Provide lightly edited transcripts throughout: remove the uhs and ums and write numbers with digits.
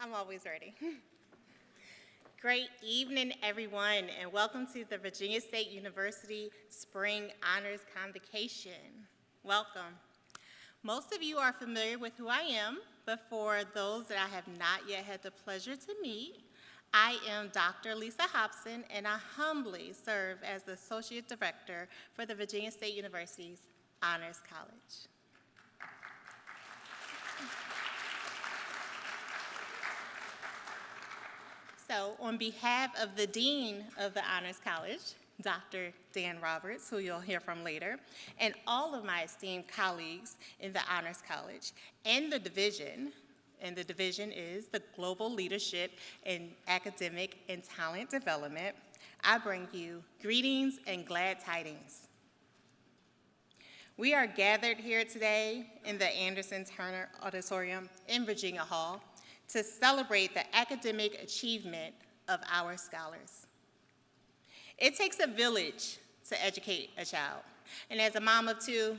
I'm always ready. Great evening, everyone, and welcome to the Virginia State University Spring Honors Convocation. Welcome. Most of you are familiar with who I am, but for those that I have not yet had the pleasure to meet, I am Dr. Lisa Hobson, and I humbly serve as the Associate Director for the Virginia State University's Honors College. So on behalf of the Dean of the Honors College, Dr. Dan Roberts, who you'll hear from later, and all of my esteemed colleagues in the Honors College and the division is the Global Leadership in Academic and Talent Development, I bring you greetings and glad tidings. We are gathered here today in the Anderson Turner Auditorium in Virginia Hall to celebrate the academic achievement of our scholars. It takes a village to educate a child. And as a mom of two,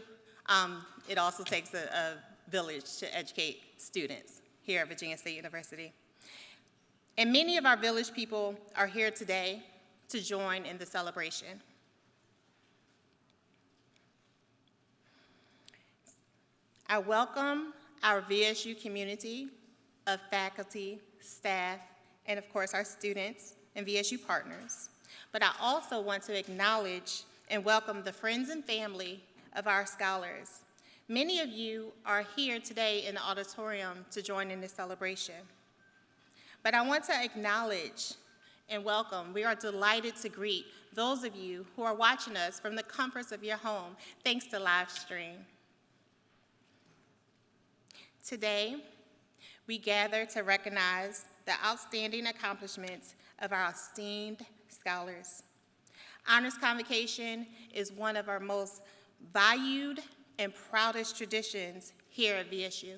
it also takes a village to educate students here at Virginia State University. And many of our village people are here today to join in the celebration. I welcome our VSU community of faculty, staff, and of course our students and VSU partners. But I also want to acknowledge and welcome the friends and family of our scholars. Many of you are here today in the auditorium to join in this celebration. But I want to acknowledge and welcome, we are delighted to greet those of you who are watching us from the comforts of your home, thanks to live stream. Today, we gather to recognize the outstanding accomplishments of our esteemed scholars. Honors Convocation is one of our most valued and proudest traditions here at VSU.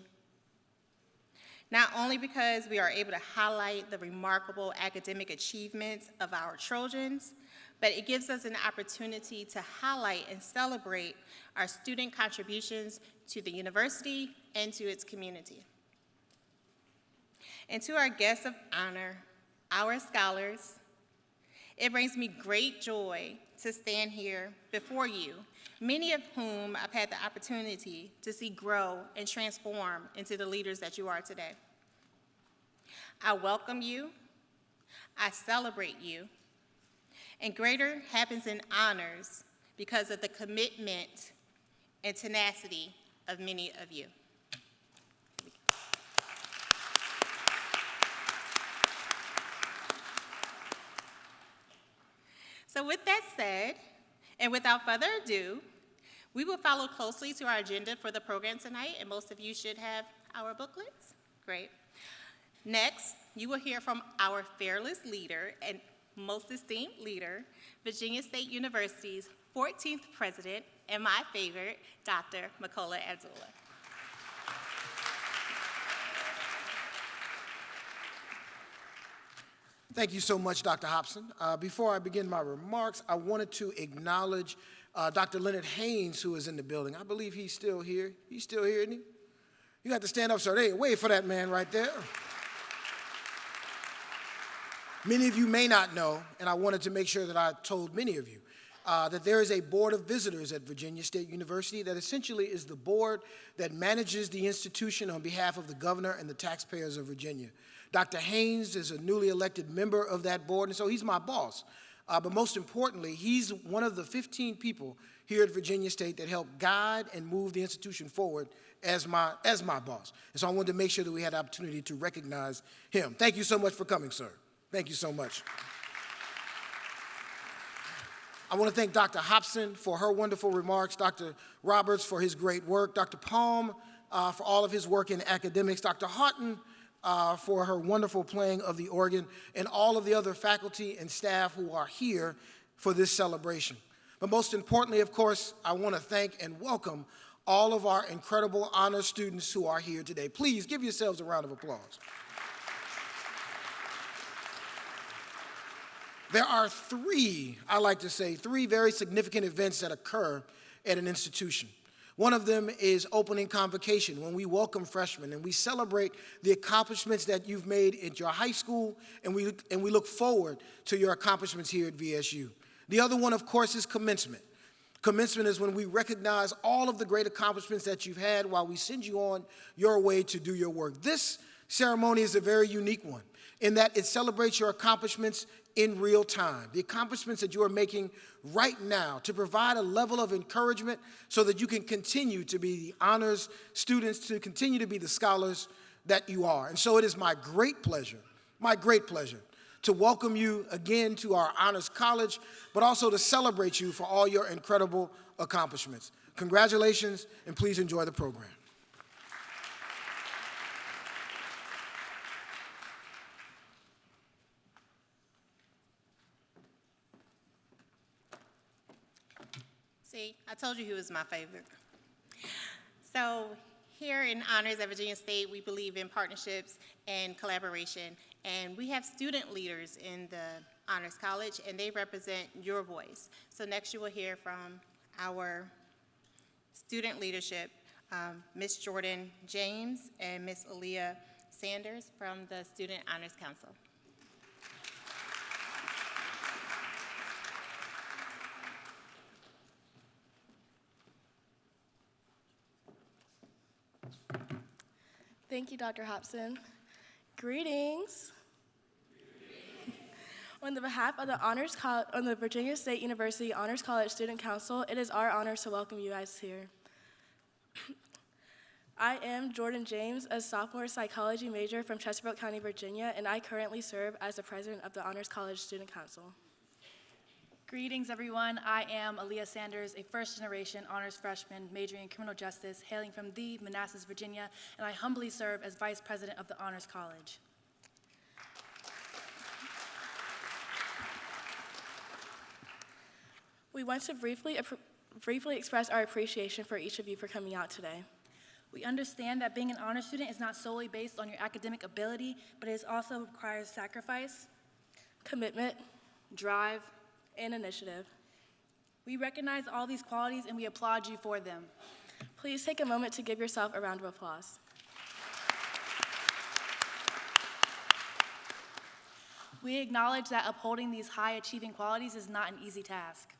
Not only because we are able to highlight the remarkable academic achievements of our children, but it gives us an opportunity to highlight and celebrate our student contributions to the university and to its community. And to our guests of honor, our scholars, it brings me great joy to stand here before you, many of whom I've had the opportunity to see grow and transform into the leaders that you are today. I welcome you, I celebrate you, and greater happens in honors because of the commitment and tenacity of many of you. So with that said, and without further ado, we will follow closely to our agenda for the program tonight, and most of you should have our booklets. Great. Next, you will hear from our fearless leader and most esteemed leader, Virginia State University's 14th president, and my favorite, Dr. Makola Abdullah. Thank you so much, Dr. Hobson. Before I begin my remarks, I wanted to acknowledge Dr. Leonard Haynes, who is in the building. I believe he's still here. He's still here, isn't he? You got to stand up, sir. Hey, wait for that man right there. Many of you may not know, and I wanted to make sure that I told many of you, that there is a board of visitors at Virginia State University that essentially is the board that manages the institution on behalf of the governor and the taxpayers of Virginia. Dr. Haynes is a newly elected member of that board, and so he's my boss. But most importantly, he's one of the 15 people here at Virginia State that help guide and move the institution forward as my boss. And so I wanted to make sure that we had the opportunity to recognize him. Thank you so much for coming, sir. Thank you so much. I want to thank Dr. Hobson for her wonderful remarks, Dr. Roberts for his great work, Dr. Palm for all of his work in academics, Dr. Houghton for her wonderful playing of the organ, and all of the other faculty and staff who are here for this celebration. But most importantly, of course, I want to thank and welcome all of our incredible honor students who are here today. Please give yourselves a round of applause. There are three very significant events that occur at an institution. One of them is opening Convocation, when we welcome freshmen and we celebrate the accomplishments that you've made at your high school, and we look forward to your accomplishments here at VSU. The other one, of course, is commencement. Commencement is when we recognize all of the great accomplishments that you've had while we send you on your way to do your work. This ceremony is a very unique one in that it celebrates your accomplishments in real time, the accomplishments that you are making right now to provide a level of encouragement so that you can continue to be the honors students, to continue to be the scholars that you are. And so it is my great pleasure to welcome you again to our Honors College, but also to celebrate you for all your incredible accomplishments. Congratulations, and please enjoy the program. See, I told you he was my favorite. So here in Honors at Virginia State, we believe in partnerships and collaboration, and we have student leaders in the Honors College, and they represent your voice. So next you will hear from our student leadership, Ms. Jordan James and Ms. Aaliyah Sanders from the Student Honors Council. Thank you, Dr. Hobson. Greetings. On the behalf of the Virginia State University Honors College Student Council, it is our honor to welcome you guys here. I am Jordan James, a sophomore psychology major from Chesterfield County, Virginia, and I currently serve as the president of the Honors College Student Council. Greetings, everyone. I am Aaliyah Sanders, a first-generation honors freshman majoring in criminal justice, hailing from the Manassas, Virginia, and I humbly serve as vice president of the Honors College. We want to briefly express our appreciation for each of you for coming out today. We understand that being an honor student is not solely based on your academic ability, but it also requires sacrifice, Commitment, drive, and initiative. We recognize all these qualities and we applaud you for them. Please take a moment to give yourself a round of applause. We acknowledge that upholding these high-achieving qualities is not an easy task.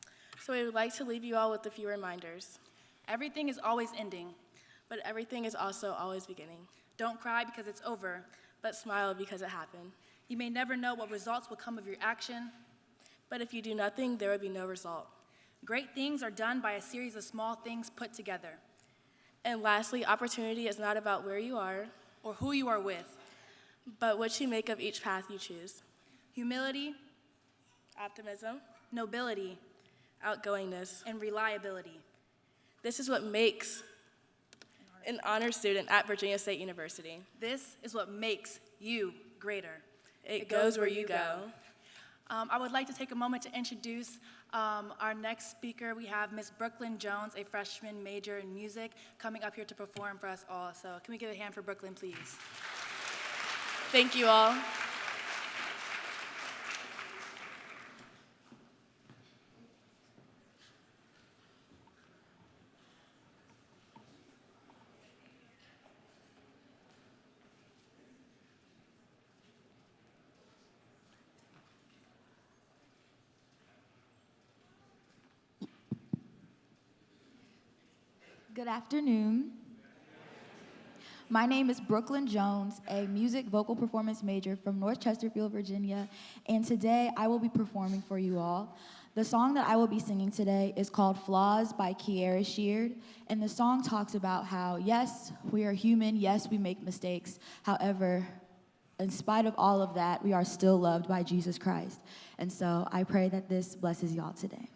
So we would like to leave you all with a few reminders. Everything is always ending. But everything is also always beginning. Don't cry because it's over. But smile because it happened. You may never know what results will come of your action. But if you do nothing, there will be no result. Great things are done by a series of small things put together. And lastly, opportunity is not about where you are or who you are with, but what you make of each path you choose. Humility, optimism, nobility, outgoingness, and reliability. This is what makes an honor student at Virginia State University. This is what makes you greater. It goes where you go. I would like to take a moment to introduce our next speaker. We have Ms. Brooklyn Jones, a freshman major in music, coming up here to perform for us all. So can we give a hand for Brooklyn, please? Thank you all. Good afternoon. My name is Brooklyn Jones, a music vocal performance major from North Chesterfield, Virginia, and today I will be performing for you all. The song that I will be singing today is called Flaws by Kiara Sheard, and the song talks about how, yes, we are human, yes, we make mistakes. However, in spite of all of that, we are still loved by Jesus Christ. And so I pray that this blesses y'all today.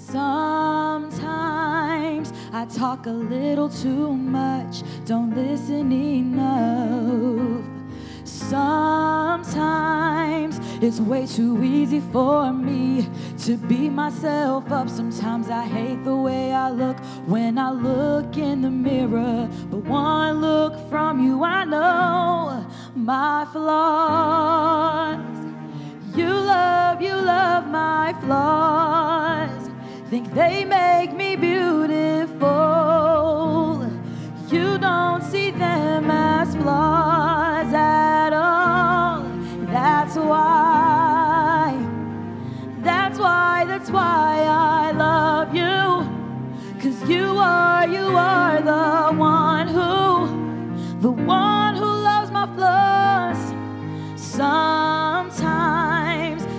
Sometimes I talk a little too much, don't listen enough. Sometimes it's way too easy for me to beat myself up. Sometimes I hate the way I look when I look in the mirror. But one look from you, I know my flaws. You love my flaws, think they make me beautiful. You don't see them as flaws at all. That's why I love you. 'Cause you are the one who loves my flaws. Sometimes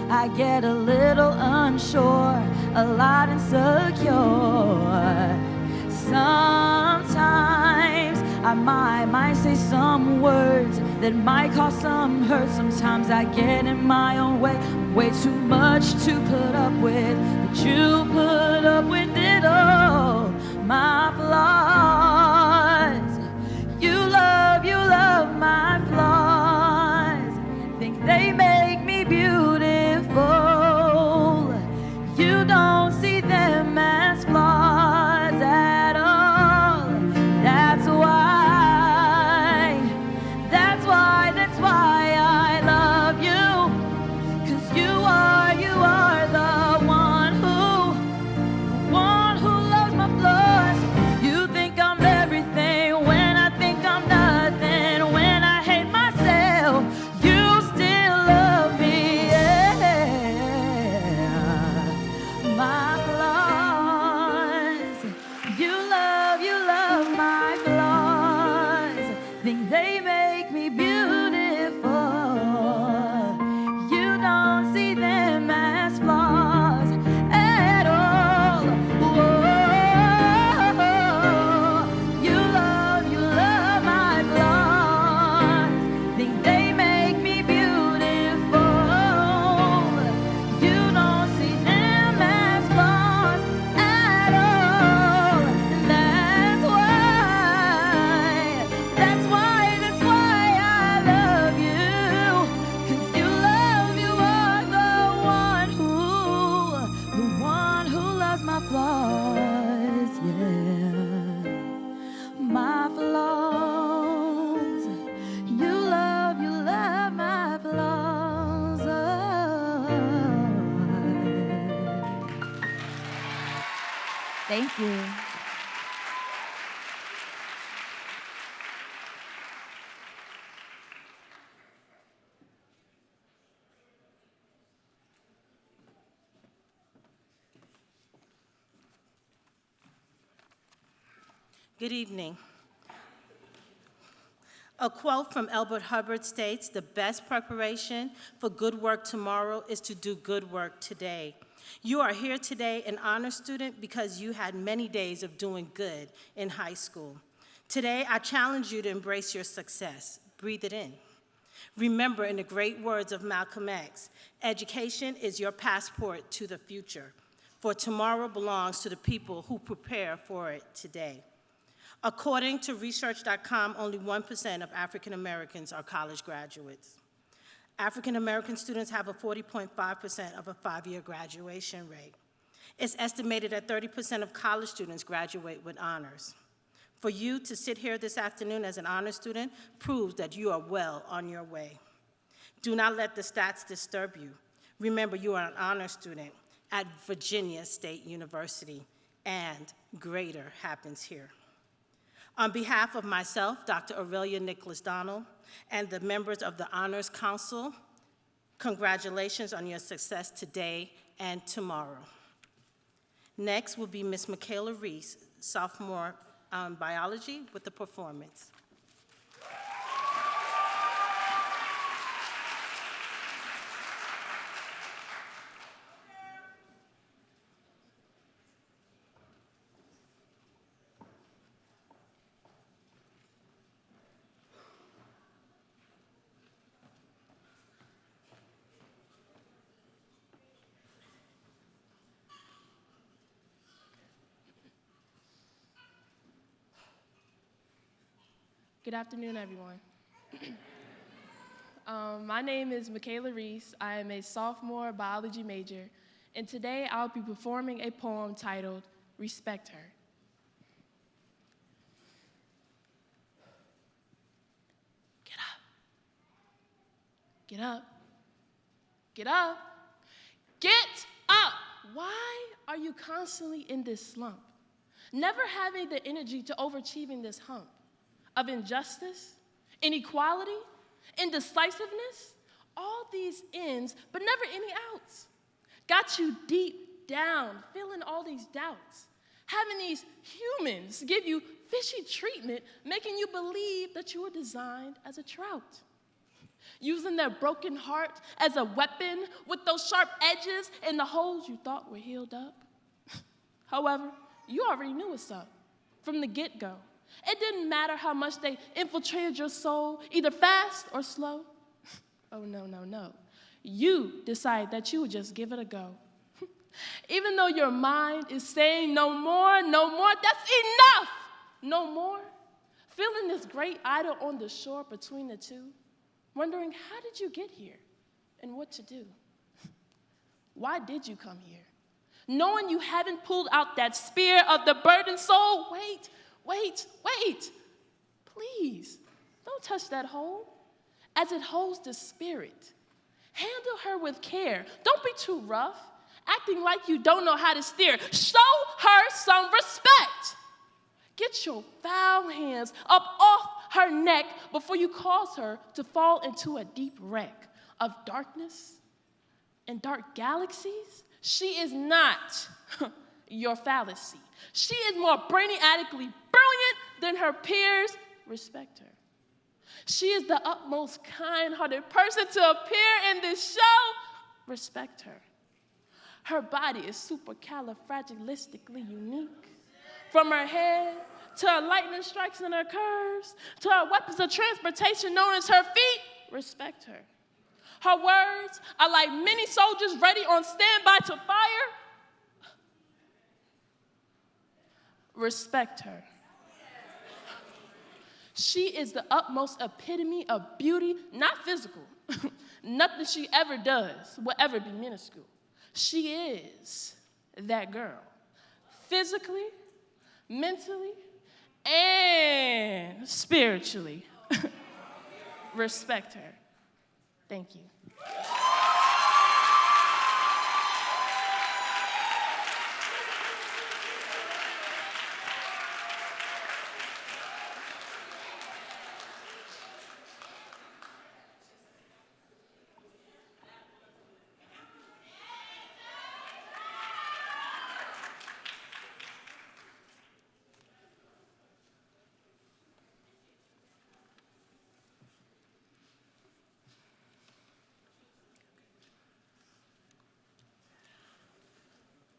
I get a little unsure, a lot insecure. Sometimes I might say some words that might cause some hurt. Sometimes I get in my own way, way too much to put up with, but you put up with it all. My flaws, you love my flaws, think they make me beautiful. You don't see them as flaws at all. That's why I love you. 'Cause you are the one who loves my flaws. You think I'm everything when I think I'm nothing. When I hate myself, you still love me, yeah. My flaws, you love my flaws, think they make me beautiful. You don't see them as flaws at all. Whoa. You love my flaws, think they make me beautiful. You don't see them as flaws at all. And that's why I love you. 'Cause you are the one who loves my flaws, yeah. My flaws, you love my flaws. Thank you. Good evening. A quote from Elbert Hubbard states, "The best preparation for good work tomorrow is to do good work today." You are here today an honor student because you had many days of doing good in high school. Today, I challenge you to embrace your success. Breathe it in. Remember, in the great words of Malcolm X, education is your passport to the future, for tomorrow belongs to the people who prepare for it today. According to research.com, only 1% of African Americans are college graduates. African American students have a 40.5% of a 5-year graduation rate. It's estimated that 30% of college students graduate with honors. For you to sit here this afternoon as an honor student proves that you are well on your way. Do not let the stats disturb you. Remember, you are an honor student at Virginia State University, and greater happens here. On behalf of myself, Dr. Aurelia Nicholas Donald, and the members of the Honors Council, congratulations on your success today and tomorrow. Next will be Ms. Michaela Reese, sophomore biology, with the performance. Good afternoon, everyone. My name is Michaela Reese. I am a sophomore biology major, and today I'll be performing a poem titled, Respect Her. Get up. Get up. Get up. Get up. Why are you constantly in this slump? Never having the energy to overachieving this hump of injustice, inequality, indecisiveness, all these ins, but never any outs. Got you deep down, feeling all these doubts. Having these humans give you fishy treatment, making you believe that you were designed as a trout. Using their broken heart as a weapon with those sharp edges and the holes you thought were healed up. However, you already knew what's up from the get-go. It didn't matter how much they infiltrated your soul, either fast or slow. Oh, no, no, no. You decided that you would just give it a go. Even though your mind is saying no more, that's enough, no more. Feeling this great idol on the shore between the two, wondering how did you get here and what to do? Why did you come here? Knowing you haven't pulled out that spear of the burdened soul, wait. Please, don't touch that hole as it holds the spirit. Handle her with care. Don't be too rough, acting like you don't know how to steer. Show her some respect. Get your foul hands up off her neck before you cause her to fall into a deep wreck of darkness and dark galaxies. She is not your fallacy. She is more brainiacally brilliant than her peers. Respect her. She is the utmost kind-hearted person to appear in this show. Respect her. Her body is supercalifragilistically unique. From her head to her lightning strikes in her curves, to her weapons of transportation known as her feet, respect her. Her words are like many soldiers ready on standby to fire. Respect her. She is the utmost epitome of beauty, not physical. Nothing she ever does will ever be minuscule. She is that girl, physically, mentally, and spiritually. Respect her. Thank you.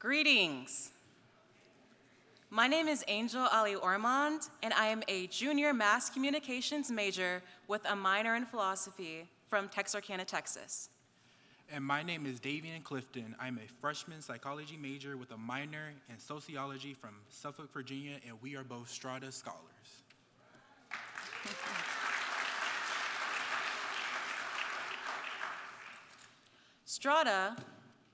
Greetings. My name is Angel Ali Ormond, and I am a junior mass communications major with a minor in philosophy from Texarkana, Texas. And my name is Davian Clifton. I'm a freshman psychology major with a minor in sociology from Suffolk, Virginia, and we are both Strada scholars. Strada,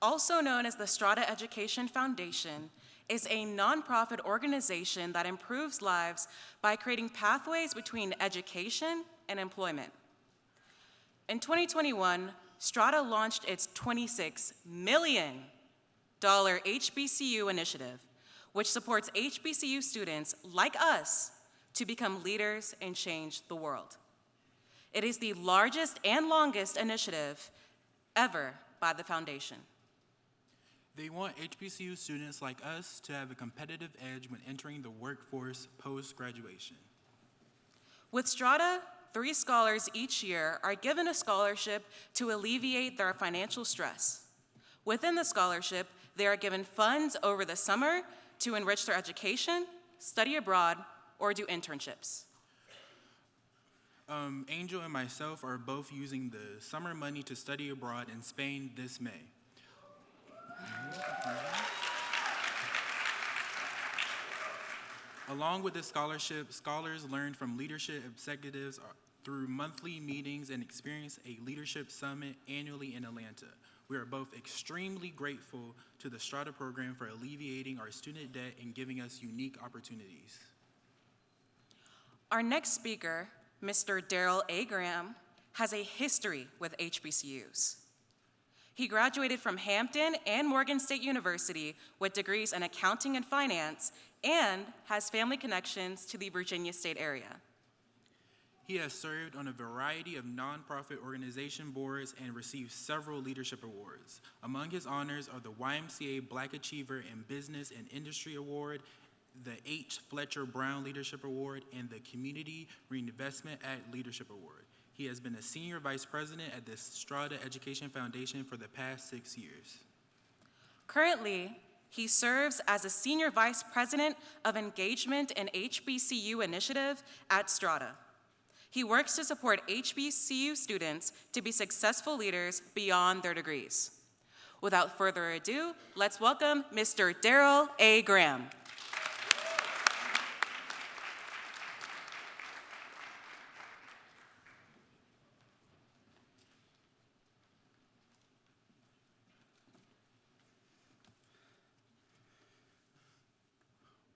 also known as the Strada Education Foundation, is a nonprofit organization that improves lives by creating pathways between education and employment. In 2021, Strada launched its $26 million HBCU initiative, which supports HBCU students like us to become leaders and change the world. It is the largest and longest initiative ever by the foundation. They want HBCU students like us to have a competitive edge when entering the workforce post-graduation. With Strada, 3 scholars each year are given a scholarship to alleviate their financial stress. Within the scholarship, they are given funds over the summer to enrich their education, study abroad, or do internships. Angel and myself are both using the summer money to study abroad in Spain this May. Along with this scholarship, scholars learn from leadership executives through monthly meetings and experience a leadership summit annually in Atlanta. We are both extremely grateful to the Strada program for alleviating our student debt and giving us unique opportunities. Our next speaker, Mr. Daryl A. Graham, has a history with HBCUs. He graduated from Hampton and Morgan State University with degrees in accounting and finance and has family connections to the Virginia State area. He has served on a variety of nonprofit organization boards and received several leadership awards. Among his honors are the YMCA Black Achiever in Business and Industry Award, the H. Fletcher Brown Leadership Award, and the Community Reinvestment at Leadership Award. He has been a senior vice president at the Strada Education Foundation for the past 6 years. Currently, he serves as a senior vice president of engagement and HBCU initiative at Strada. He works to support HBCU students to be successful leaders beyond their degrees. Without further ado, let's welcome Mr. Darrell A. Graham.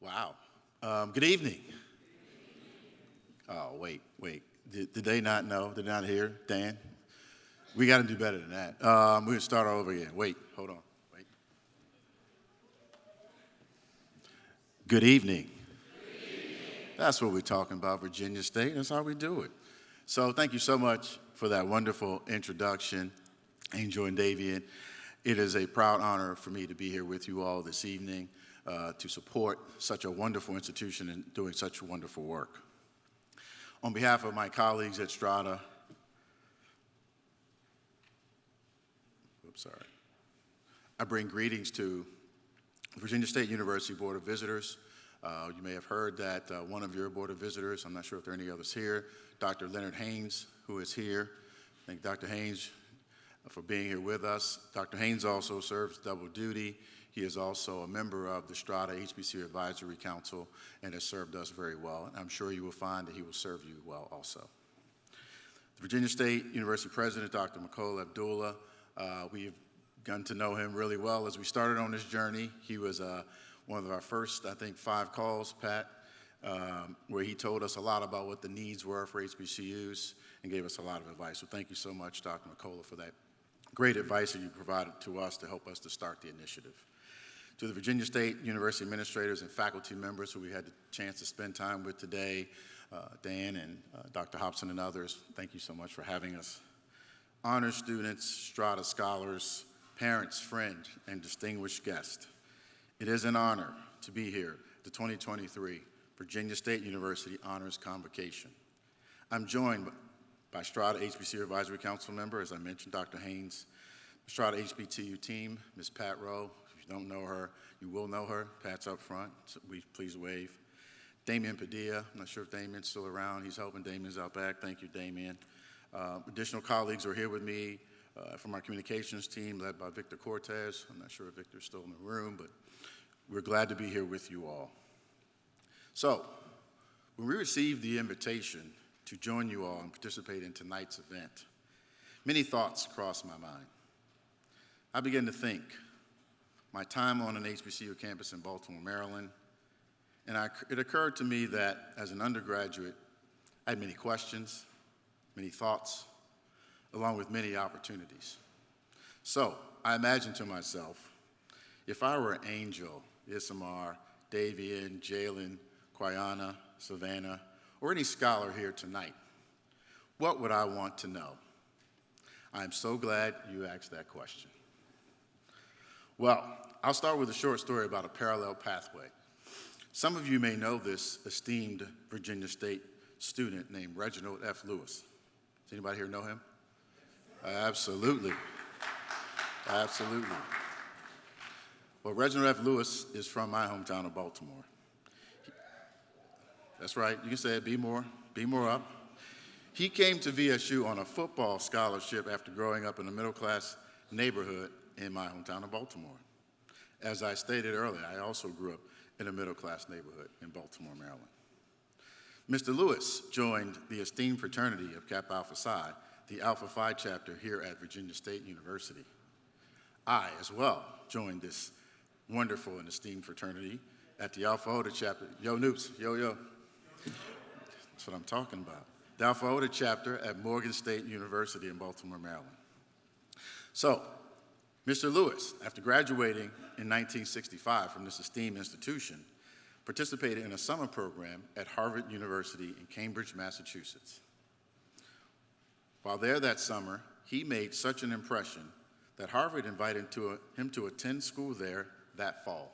Wow. Good evening. Oh, wait. Did they not know? Did they not hear? Dan? We got to do better than that. We're going to start all over again. Hold on. Good evening. That's what we're talking about, Virginia State. That's how we do it. So thank you so much for that wonderful introduction, Angel and Davian. It is a proud honor for me to be here with you all this evening to support such a wonderful institution and doing such wonderful work. On behalf of my colleagues at Strada, I bring greetings to Virginia State University Board of Visitors. You may have heard that one of your Board of Visitors, I'm not sure if there are any others here, Dr. Leonard Haynes, who is here. Thank Dr. Haynes for being here with us. Dr. Haynes also serves double duty. He is also a member of the Strada HBCU Advisory Council and has served us very well. And I'm sure you will find that he will serve you well also. The Virginia State University President, Dr. Nicole Abdullah, we've gotten to know him really well as we started on this journey. He was one of our first, I think, 5 calls, Pat, where he told us a lot about what the needs were for HBCUs and gave us a lot of advice. So thank you so much, Dr. Nicola, for that great advice that you provided to us to help us to start the initiative. To the Virginia State University administrators and faculty members who we had the chance to spend time with today, Dan and Dr. Hobson and others, thank you so much for having us. Honor students, Strada scholars, parents, friends, and distinguished guests. It is an honor to be here at the 2023 Virginia State University Honors Convocation. I'm joined by Strada HBCU Advisory Council member, as I mentioned, Dr. Haynes, the Strada HBCU team, Ms. Pat Rowe. If you don't know her, you will know her. Pat's up front, so please wave. Damian Padilla, I'm not sure if Damian's still around. He's helping. Damian's out back. Thank you, Damian. Additional colleagues are here with me from our communications team led by Victor Cortez. I'm not sure if Victor's still in the room, but we're glad to be here with you all. So, when we received the invitation to join you all and participate in tonight's event, many thoughts crossed my mind. I began to think, my time on an HBCU campus in Baltimore, Maryland, and it occurred to me that as an undergraduate, I had many questions, many thoughts, along with many opportunities. So I imagined to myself, if I were Angel, Isamar, Davian, Jalen, Quiana, Savannah, or any scholar here tonight, what would I want to know? I'm so glad you asked that question. Well, I'll start with a short story about a parallel pathway. Some of you may know this esteemed Virginia State student named Reginald F. Lewis. Does anybody here know him? Absolutely. Absolutely. Well, Reginald F. Lewis is from my hometown of Baltimore. That's right, you can say it, be more up. He came to VSU on a football scholarship after growing up in a middle-class neighborhood in my hometown of Baltimore. As I stated earlier, I also grew up in a middle-class neighborhood in Baltimore, Maryland. Mr. Lewis joined the esteemed fraternity of Kappa Alpha Psi, the Alpha Phi chapter here at Virginia State University. I, as well, joined this wonderful and esteemed fraternity at the Alpha Iota chapter. Yo, Noops, yo. That's what I'm talking about. The Alpha Iota chapter at Morgan State University in Baltimore, Maryland. So, Mr. Lewis, after graduating in 1965 from this esteemed institution, participated in a summer program at Harvard University in Cambridge, Massachusetts. While there that summer, he made such an impression that Harvard invited him to attend school there that fall.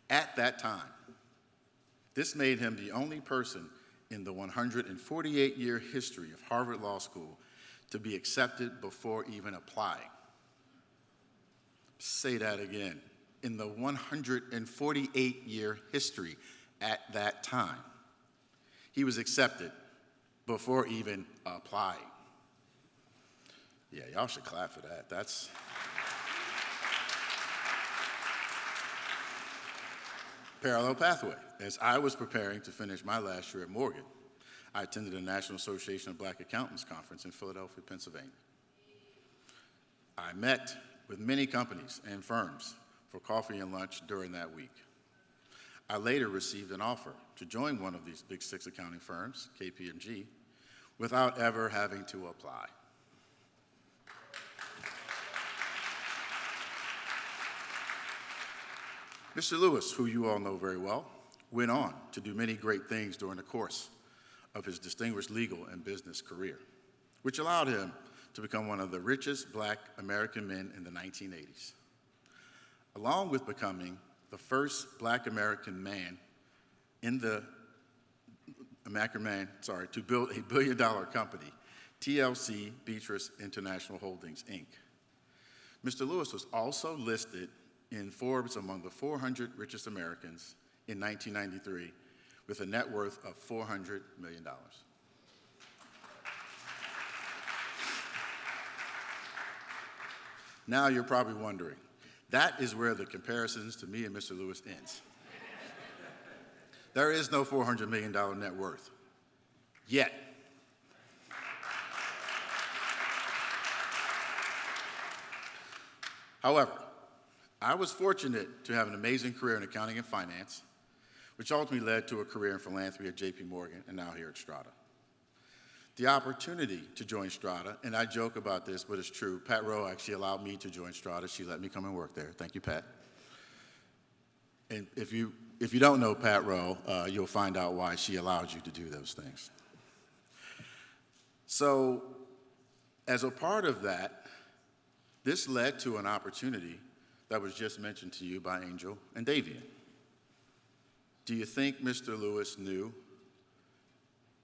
At that time, this made him the only person in the 148-year history of Harvard Law School to be accepted before even applying. Say that again. In the 148-year history at that time, he was accepted before even applying. Yeah, y'all should clap for that. That's parallel pathway. As I was preparing to finish my last year at Morgan, I attended a National Association of Black Accountants conference in Philadelphia, Pennsylvania. I met with many companies and firms for coffee and lunch during that week. I later received an offer to join one of these big six accounting firms, KPMG, without ever having to apply. Mr. Lewis, who you all know very well, went on to do many great things during the course of his distinguished legal and business career, which allowed him to become one of the richest Black American men in the 1980s, along with becoming the first Black American man to build a billion-dollar company, TLC Beatrice International Holdings, Inc. Mr. Lewis was also listed in Forbes among the 400 richest Americans in 1993 with a net worth of $400 million. Now you're probably wondering, that is where the comparisons to me and Mr. Lewis ends. There is no $400 million net worth, yet. However, I was fortunate to have an amazing career in accounting and finance, which ultimately led to a career in philanthropy at JP Morgan and now here at Strata. The opportunity to join Strata, and I joke about this, but it's true, Pat Rowe actually allowed me to join Strata. She let me come and work there. Thank you, Pat. And if you don't know Pat Rowe, you'll find out why she allowed you to do those things. So, as a part of that, this led to an opportunity that was just mentioned to you by Angel and Davian. Do you think Mr. Lewis knew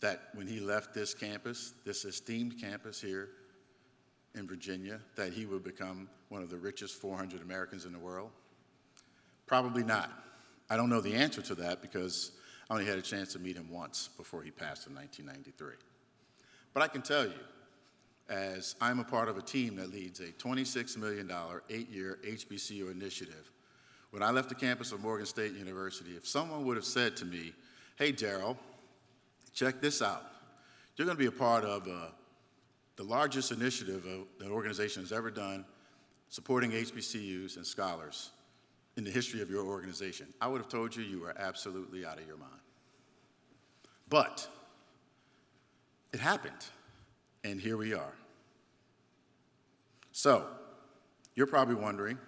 that when he left this campus, this esteemed campus here in Virginia, that he would become one of the richest 400 Americans in the world? Probably not. I don't know the answer to that because I only had a chance to meet him once before he passed in 1993. But I can tell you, as I'm a part of a team that leads a $26 million, 8-year HBCU initiative, when I left the campus of Morgan State University, if someone would have said to me, hey, Daryl, check this out. You're going to be a part of the largest initiative an organization has ever done supporting HBCUs and scholars in the history of your organization. I would have told you you were absolutely out of your mind. But it happened, and here we are. So, you're probably wondering,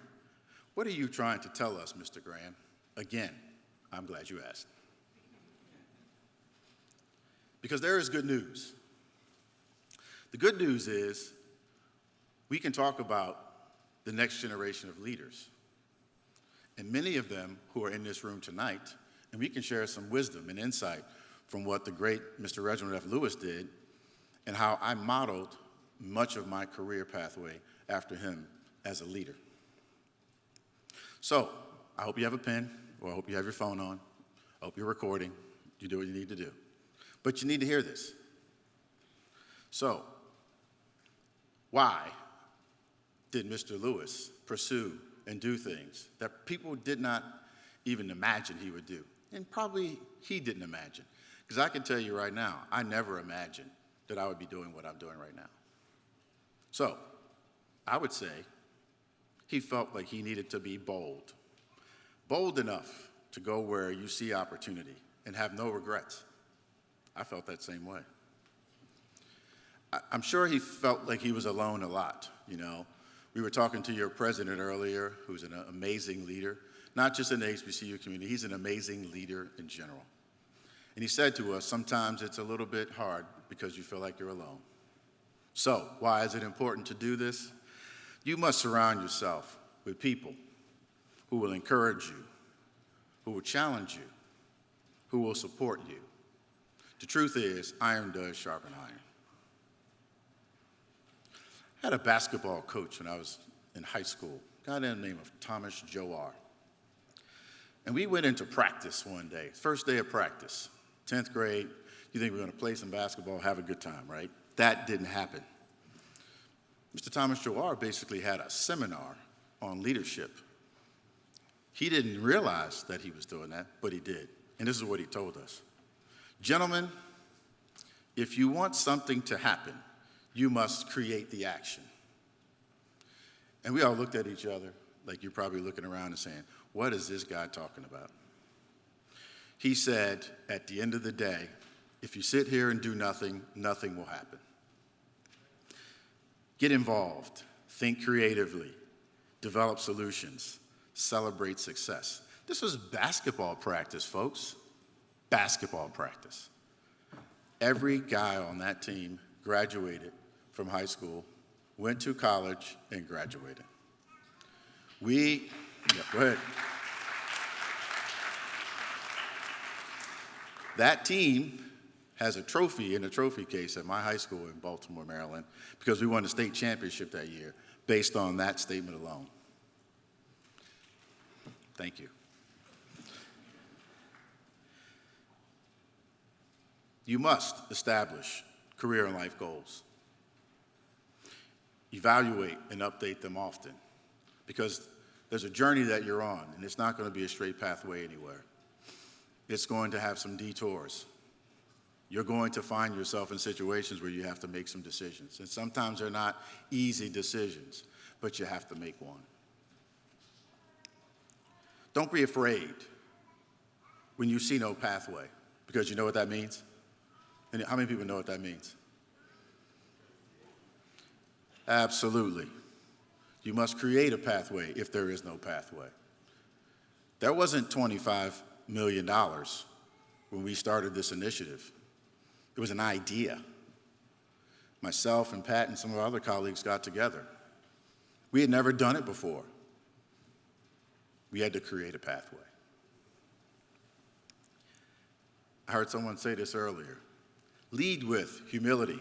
what are you trying to tell us, Mr. Graham? Again, I'm glad you asked. Because there is good news. The good news is we can talk about the next generation of leaders. And many of them who are in this room tonight, and we can share some wisdom and insight from what the great Mr. Reginald F. Lewis did and how I modeled much of my career pathway after him as a leader. So, I hope you have a pen, or I hope you have your phone on. I hope you're recording. You do what you need to do. But you need to hear this. So, why did Mr. Lewis pursue and do things that people did not even imagine he would do? And probably he didn't imagine. Because I can tell you right now, I never imagined that I would be doing what I'm doing right now. So, I would say he felt like he needed to be bold. Bold enough to go where you see opportunity and have no regrets. I felt that same way. I'm sure he felt like he was alone a lot, you know. We were talking to your president earlier, who's an amazing leader, not just in the HBCU community, he's an amazing leader in general. And he said to us, sometimes it's a little bit hard because you feel like you're alone. So, why is it important to do this? You must surround yourself with people who will encourage you, who will challenge you, who will support you. The truth is, iron does sharpen iron. I had a basketball coach when I was in high school, a guy named the name of Thomas Joar. And we went into practice one day, first day of practice, 10th grade. You think we're going to play some basketball, have a good time, right? That didn't happen. Mr. Thomas Joar basically had a seminar on leadership. He didn't realize that he was doing that, but he did. And this is what he told us. Gentlemen, if you want something to happen, you must create the action. And we all looked at each other like you're probably looking around and saying, what is this guy talking about? He said, at the end of the day, if you sit here and do nothing, nothing will happen. Get involved, think creatively, develop solutions, celebrate success. This was basketball practice, folks. Basketball practice. Every guy on that team graduated from high school, went to college, and graduated. Go ahead. That team has a trophy in a trophy case at my high school in Baltimore, Maryland, because we won the state championship that year based on that statement alone. Thank you. You must establish career and life goals. Evaluate and update them often, because there's a journey that you're on, and it's not going to be a straight pathway anywhere. It's going to have some detours. You're going to find yourself in situations where you have to make some decisions, and sometimes they're not easy decisions, but you have to make one. Don't be afraid when you see no pathway, because you know what that means? And how many people know what that means? Absolutely. You must create a pathway if there is no pathway. There wasn't $25 million when we started this initiative. It was an idea. Myself and Pat and some of our other colleagues got together. We had never done it before. We had to create a pathway. I heard someone say this earlier. Lead with humility,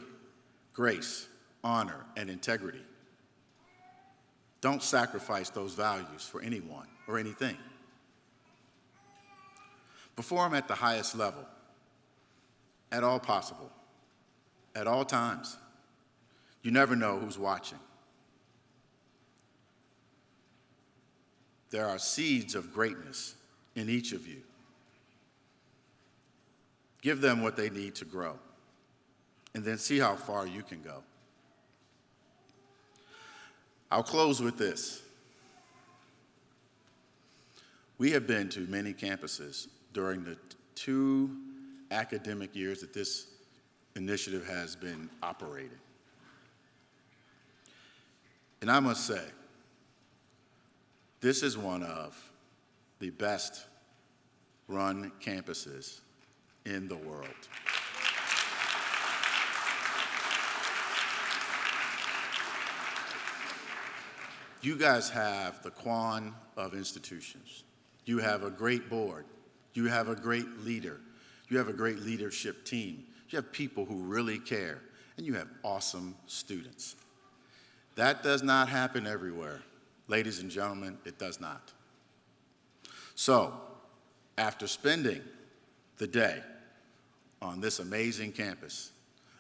grace, honor, and integrity. Don't sacrifice those values for anyone or anything. Perform at the highest level, at all possible, at all times. You never know who's watching. There are seeds of greatness in each of you. Give them what they need to grow, and then see how far you can go. I'll close with this. We have been to many campuses during the 2 academic years that this initiative has been operating. And I must say, this is one of the best run campuses in the world. You guys have the Quan of institutions. You have a great board. You have a great leader. You have a great leadership team. You have people who really care, and you have awesome students. That does not happen everywhere. Ladies and gentlemen, it does not. So, after spending the day on this amazing campus,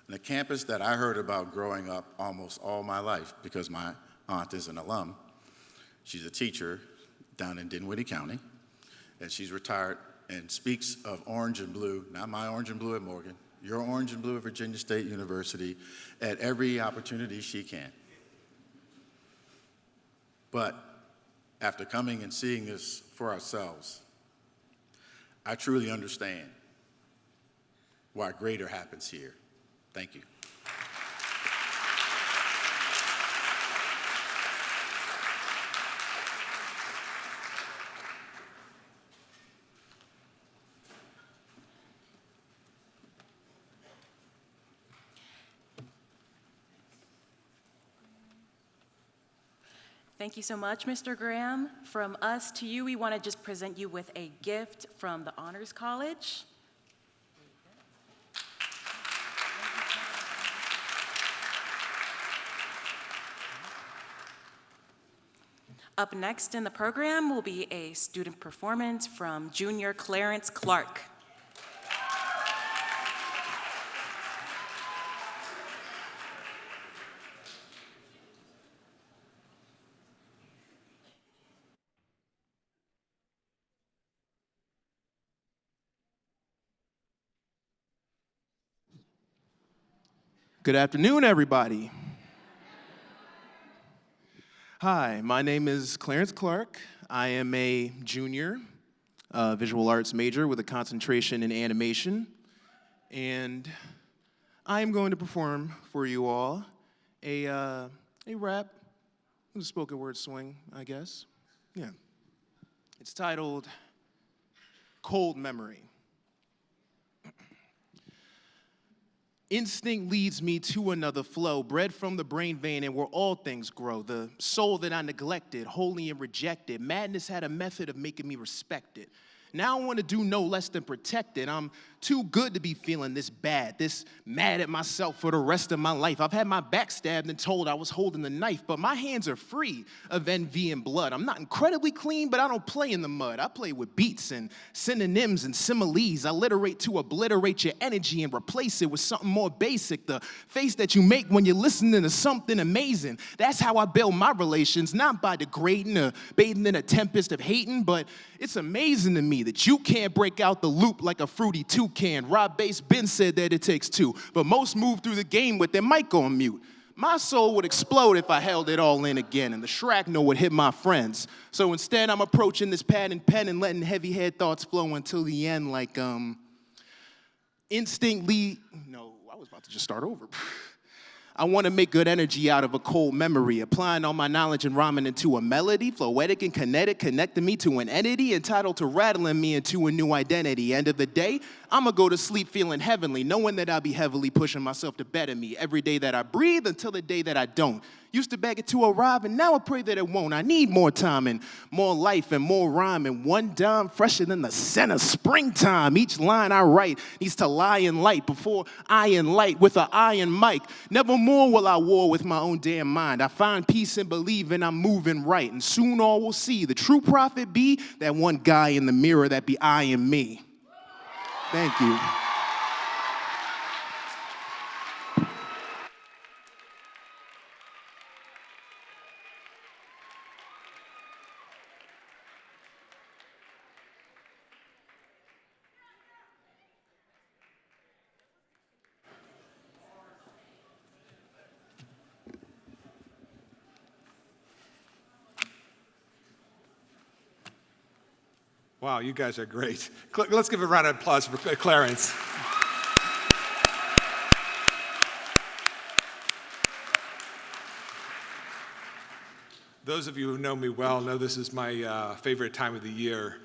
and a campus that I heard about growing up almost all my life because my aunt is an alum. She's a teacher down in Dinwiddie County, and she's retired and speaks of orange and blue, not my orange and blue at Morgan, your orange and blue at Virginia State University at every opportunity she can. But after coming and seeing this for ourselves, I truly understand why greater happens here. Thank you. Thank you so much, Mr. Graham. From us to you, we want to just present you with a gift from the Honors College. Up next in the program will be a student performance from junior Clarence Clark. Good afternoon, everybody. Hi, my name is Clarence Clark. I am a junior visual arts major with a concentration in animation. And I am going to perform for you all a rap, a spoken word swing, I guess. Yeah. It's titled Cold Memory. Instinct leads me to another flow, bred from the brain vein and where all things grow. The soul that I neglected, holy and rejected. Madness had a method of making me respect it. Now I want to do no less than protect it. I'm too good to be feeling this bad, this mad at myself for the rest of my life. I've had my back stabbed and told I was holding the knife, but my hands are free of envy and blood. I'm not incredibly clean, but I don't play in the mud. I play with beats and synonyms and similes. I alliterate to obliterate your energy and replace it with something more basic. The face that you make when you're listening to something amazing. That's how I build my relations, not by degrading or bathing in a tempest of hating, but it's amazing to me that you can't break out the loop like a fruity toucan. Rob Bass Ben said that it takes two, but most move through the game with their mic on mute. My soul would explode if I held it all in again, and the shrapnel would hit my friends. So instead, I'm approaching this pad and pen and letting heavy head thoughts flow until the end like, instinct lead. No, I was about to just start over. I want to make good energy out of a cold memory, applying all my knowledge and rhyming into a melody, floetic and kinetic, connecting me to an entity entitled to rattling me into a new identity. End of the day, I'm going to go to sleep feeling heavenly, knowing that I'll be heavily pushing myself to better me every day that I breathe until the day that I don't. Used to beg it to arrive, and now I pray that it won't. I need more time and more life and more rhyme, and one dime fresher than the scent of springtime. Each line I write needs to lie in light before I in light with an iron mic. Nevermore will I war with my own damn mind. I find peace and believe and I'm moving right, and soon all will see the true prophet be that one guy in the mirror that be eyeing me. Thank you. Wow, you guys are great. Let's give a round of applause for Clarence. Those of you who know me well know this is my favorite time of the year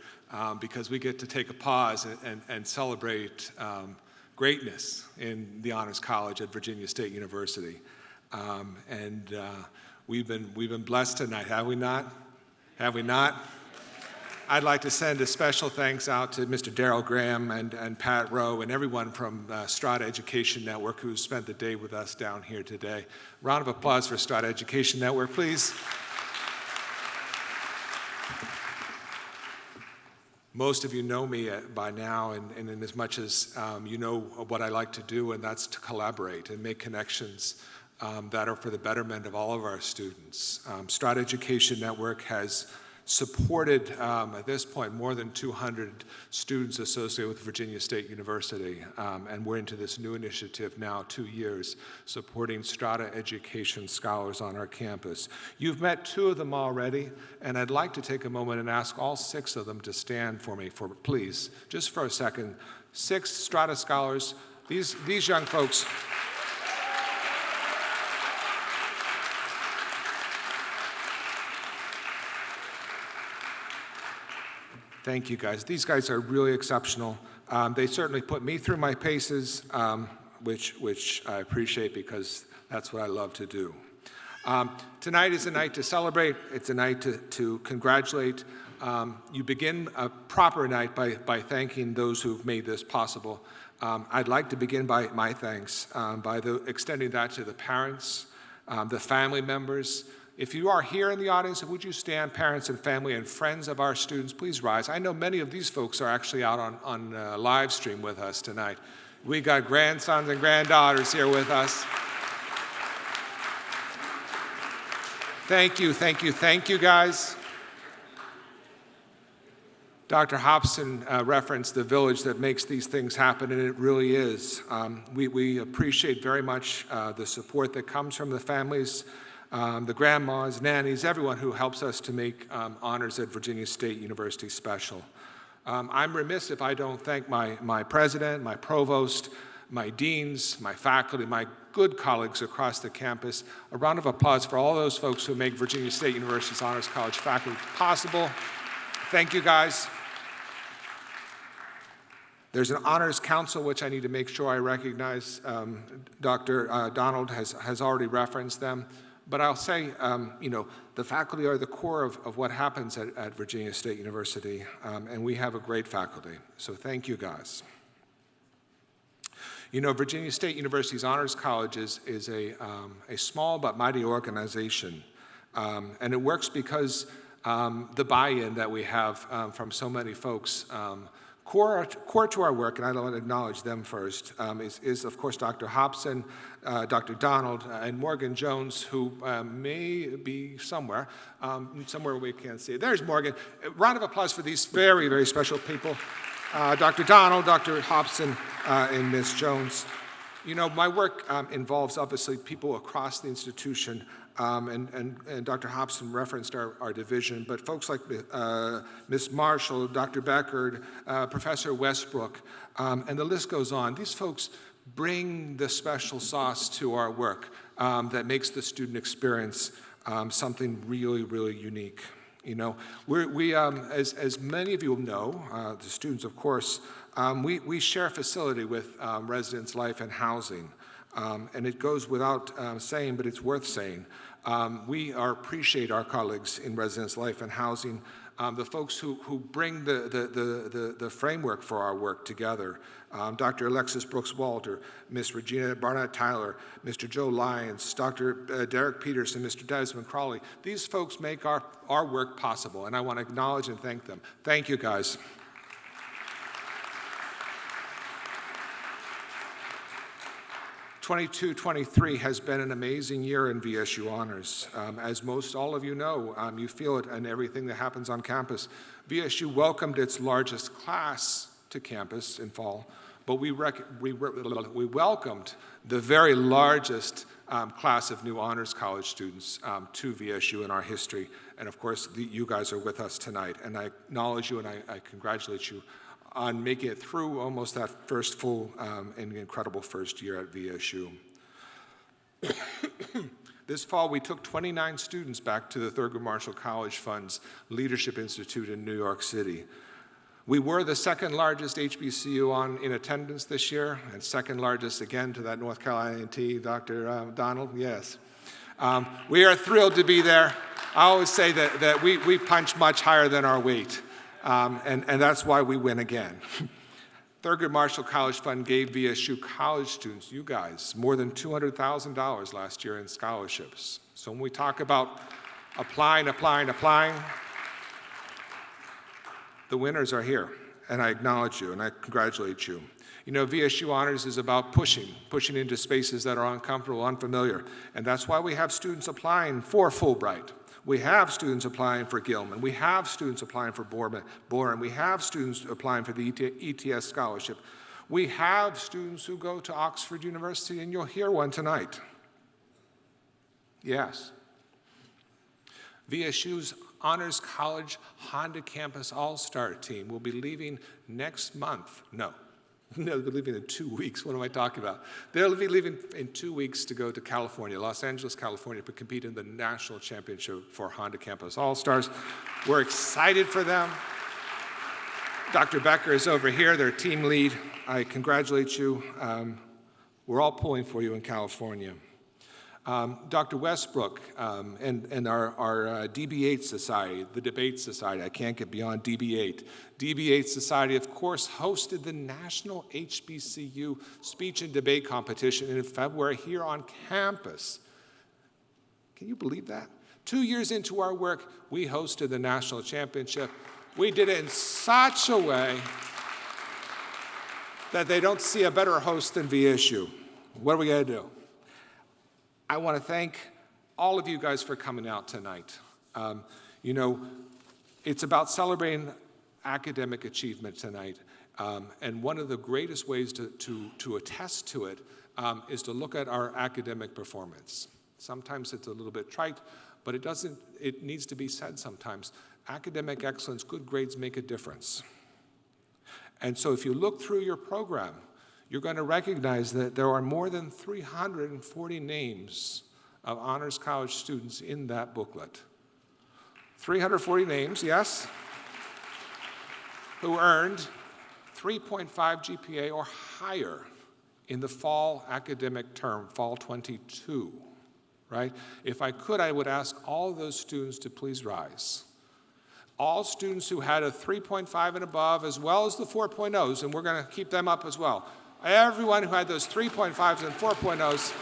because we get to take a pause and celebrate greatness in the Honors College at Virginia State University. We've been blessed tonight, have we not? Have we not? I'd like to send a special thanks out to Mr. Darrell Graham and Pat Rowe and everyone from Strata Education Network who spent the day with us down here today. Round of applause for Strata Education Network, please. Most of you know me by now, and in as much as you know what I like to do, and that's to collaborate and make connections that are for the betterment of all of our students. Strata Education Network has supported, at this point, more than 200 students associated with Virginia State University. And we're into this new initiative now, 2 years, supporting Strata Education scholars on our campus. You've met 2 of them already, and I'd like to take a moment and ask all 6 of them to stand for me, please, just for a second. 6 Strata scholars, these young folks. Thank you, guys. These guys are really exceptional. They certainly put me through my paces, which I appreciate because that's what I love to do. Tonight is a night to celebrate. It's a night to congratulate. You begin a proper night by thanking those who've made this possible. I'd like to begin by my thanks, by extending that to the parents, the family members. If you are here in the audience, would you stand, parents and family and friends of our students, please rise. I know many of these folks are actually out on live stream with us tonight. We got grandsons and granddaughters here with us. Thank you, thank you, thank you, guys. Dr. Hobson referenced the village that makes these things happen, and it really is. We appreciate very much the support that comes from the families, the grandmas, nannies, everyone who helps us to make honors at Virginia State University special. I'm remiss if I don't thank my president, my provost, my deans, my faculty, my good colleagues across the campus. A round of applause for all those folks who make Virginia State University's Honors College faculty possible. Thank you, guys. There's an Honors Council, which I need to make sure I recognize. Dr. Donald has already referenced them. But I'll say, the faculty are the core of what happens at Virginia State University, and we have a great faculty. So thank you, guys. Virginia State University's Honors College is a small but mighty organization, and it works because the buy-in that we have from so many folks. Core to our work, and I want to acknowledge them first, is of course Dr. Hobson, Dr. Donald, and Morgan Jones, who may be somewhere we can't see it. There's Morgan. A round of applause for these very, very special people. Dr. Donald, Dr. Hobson, and Ms. Jones. My work involves obviously people across the institution, and Dr. Hobson referenced our division, but folks like Ms. Marshall, Dr. Beckard, Professor Westbrook, and the list goes on. These folks bring the special sauce to our work that makes the student experience something really, really unique. As many of you know, the students, of course, we share a facility with Residence Life and Housing. And it goes without saying, but it's worth saying. We appreciate our colleagues in Residence Life and Housing, the folks who bring the framework for our work together. Dr. Alexis Brooks-Walter, Ms. Regina Barnett-Tyler, Mr. Joe Lyons, Dr. Derek Peterson, Mr. Desmond Crawley. These folks make our work possible, and I want to acknowledge and thank them. Thank you, guys. '22-23 has been an amazing year in VSU Honors. As most all of you know, you feel it in everything that happens on campus. VSU welcomed its largest class to campus in fall, but we welcomed the very largest class of new Honors College students to VSU in our history. And of course, you guys are with us tonight. And I acknowledge you and I congratulate you on making it through almost that first full and incredible first year at VSU. This fall, we took 29 students back to the Thurgood Marshall College Fund's Leadership Institute in New York City. We were the second largest HBCU in attendance this year, and second largest again to that North Carolina A&T, Dr. Donald, yes. We are thrilled to be there. I always say that we punch much higher than our weight. And that's why we win again. Thurgood Marshall College Fund gave VSU college students, you guys, more than $200,000 last year in scholarships. So when we talk about applying, the winners are here, and I acknowledge you, and I congratulate you. VSU Honors is about pushing into spaces that are uncomfortable, unfamiliar, and that's why we have students applying for Fulbright. We have students applying for Gilman. We have students applying for Boren. We have students applying for the ETS scholarship. We have students who go to Oxford University, and you'll hear one tonight. Yes. VSU's Honors College Honda Campus All-Star team will be leaving next month. No, they'll be leaving in 2 weeks. What am I talking about? They'll be leaving in 2 weeks to go to California, Los Angeles, California, to compete in the national championship for Honda Campus All-Stars. We're excited for them. Dr. Becker is over here, their team lead. I congratulate you. We're all pulling for you in California. Dr. Westbrook and our DB8 Society, the Debate Society, I can't get beyond DB8. DB8 Society, of course, hosted the National HBCU Speech and Debate Competition in February here on campus. Can you believe that? 2 years into our work, we hosted the national championship. We did it in such a way that they don't see a better host than VSU. What are we going to do? I want to thank all of you guys for coming out tonight. You know, it's about celebrating academic achievement tonight. And one of the greatest ways to attest to it is to look at our academic performance. Sometimes it's a little bit trite, but it needs to be said sometimes. Academic excellence, good grades make a difference. And so if you look through your program, you're going to recognize that there are more than 340 names of Honors College students in that booklet. 340 names, yes, who earned 3.5 GPA or higher in the fall academic term, fall 22, right? If I could, I would ask all those students to please rise. All students who had a 3.5 and above, as well as the 4.0s, and we're going to keep them up as well. Everyone who had those 3.5s and 4.0s.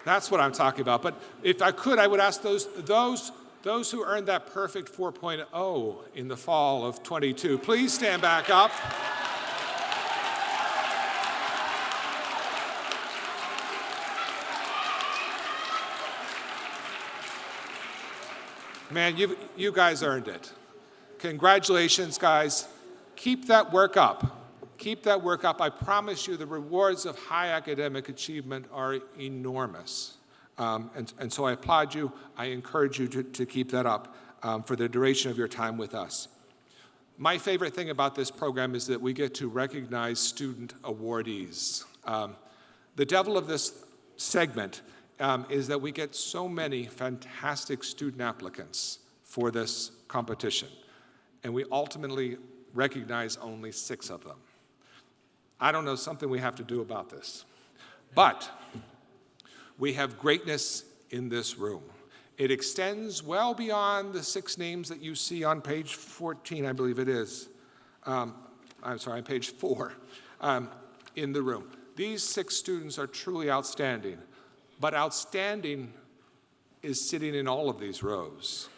That's what I'm talking about. But if I could, I would ask those who earned that perfect 4.0 in the fall of 22, please stand back up. Man, you guys earned it. Congratulations, guys. Keep that work up. Keep that work up. I promise you the rewards of high academic achievement are enormous. And so I applaud you. I encourage you to keep that up for the duration of your time with us. My favorite thing about this program is that we get to recognize student awardees. The devil of this segment is that we get so many fantastic student applicants for this competition, and we ultimately recognize only 6 of them. I don't know, something we have to do about this. But we have greatness in this room. It extends well beyond the 6 names that you see on page 14, I believe it is. I'm sorry, on page 4 in the room. These 6 students are truly outstanding, but outstanding is sitting in all of these rows.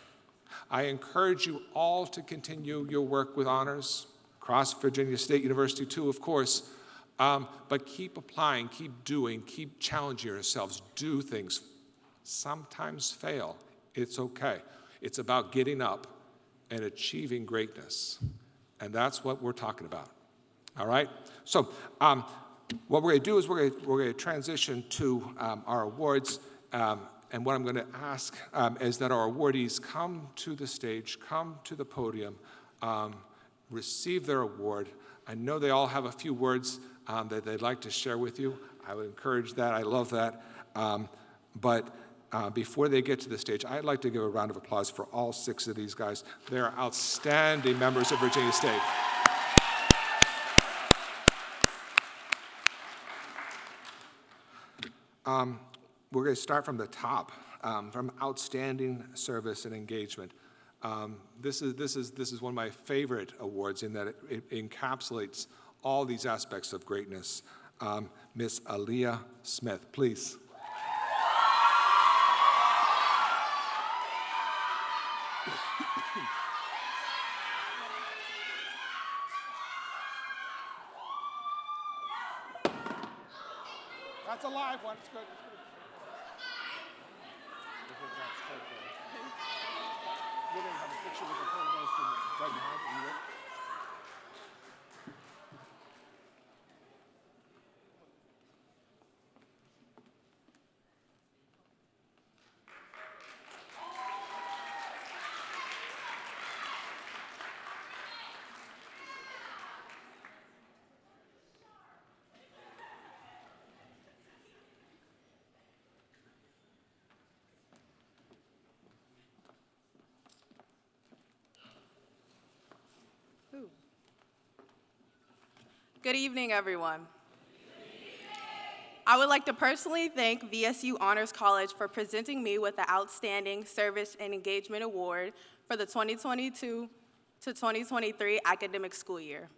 I encourage you all to continue your work with honors, across Virginia State University too, of course, but keep applying, keep doing, keep challenging yourselves, do things. Sometimes fail, it's okay. It's about getting up and achieving greatness, and that's what we're talking about, all right? So what we're gonna do is we're gonna transition to our awards, and what I'm going to ask is that our awardees come to the stage, come to the podium, receive their award. I know they all have a few words that they'd like to share with you. I would encourage that. I love that. But before they get to the stage, I'd like to give a round of applause for all 6 of these guys. They're outstanding members of Virginia State. We're going to start from the top, from outstanding service and engagement. This is one of my favorite awards in that it encapsulates all these aspects of greatness. Miss Aaliyah Smith, please. That's a live one. It's good. It's good. We're going to have a picture with the provost right behind you. Good evening, everyone. I would like to personally thank VSU Honors College for presenting me with the Outstanding Service and Engagement Award for the 2022 to 2023 academic school year.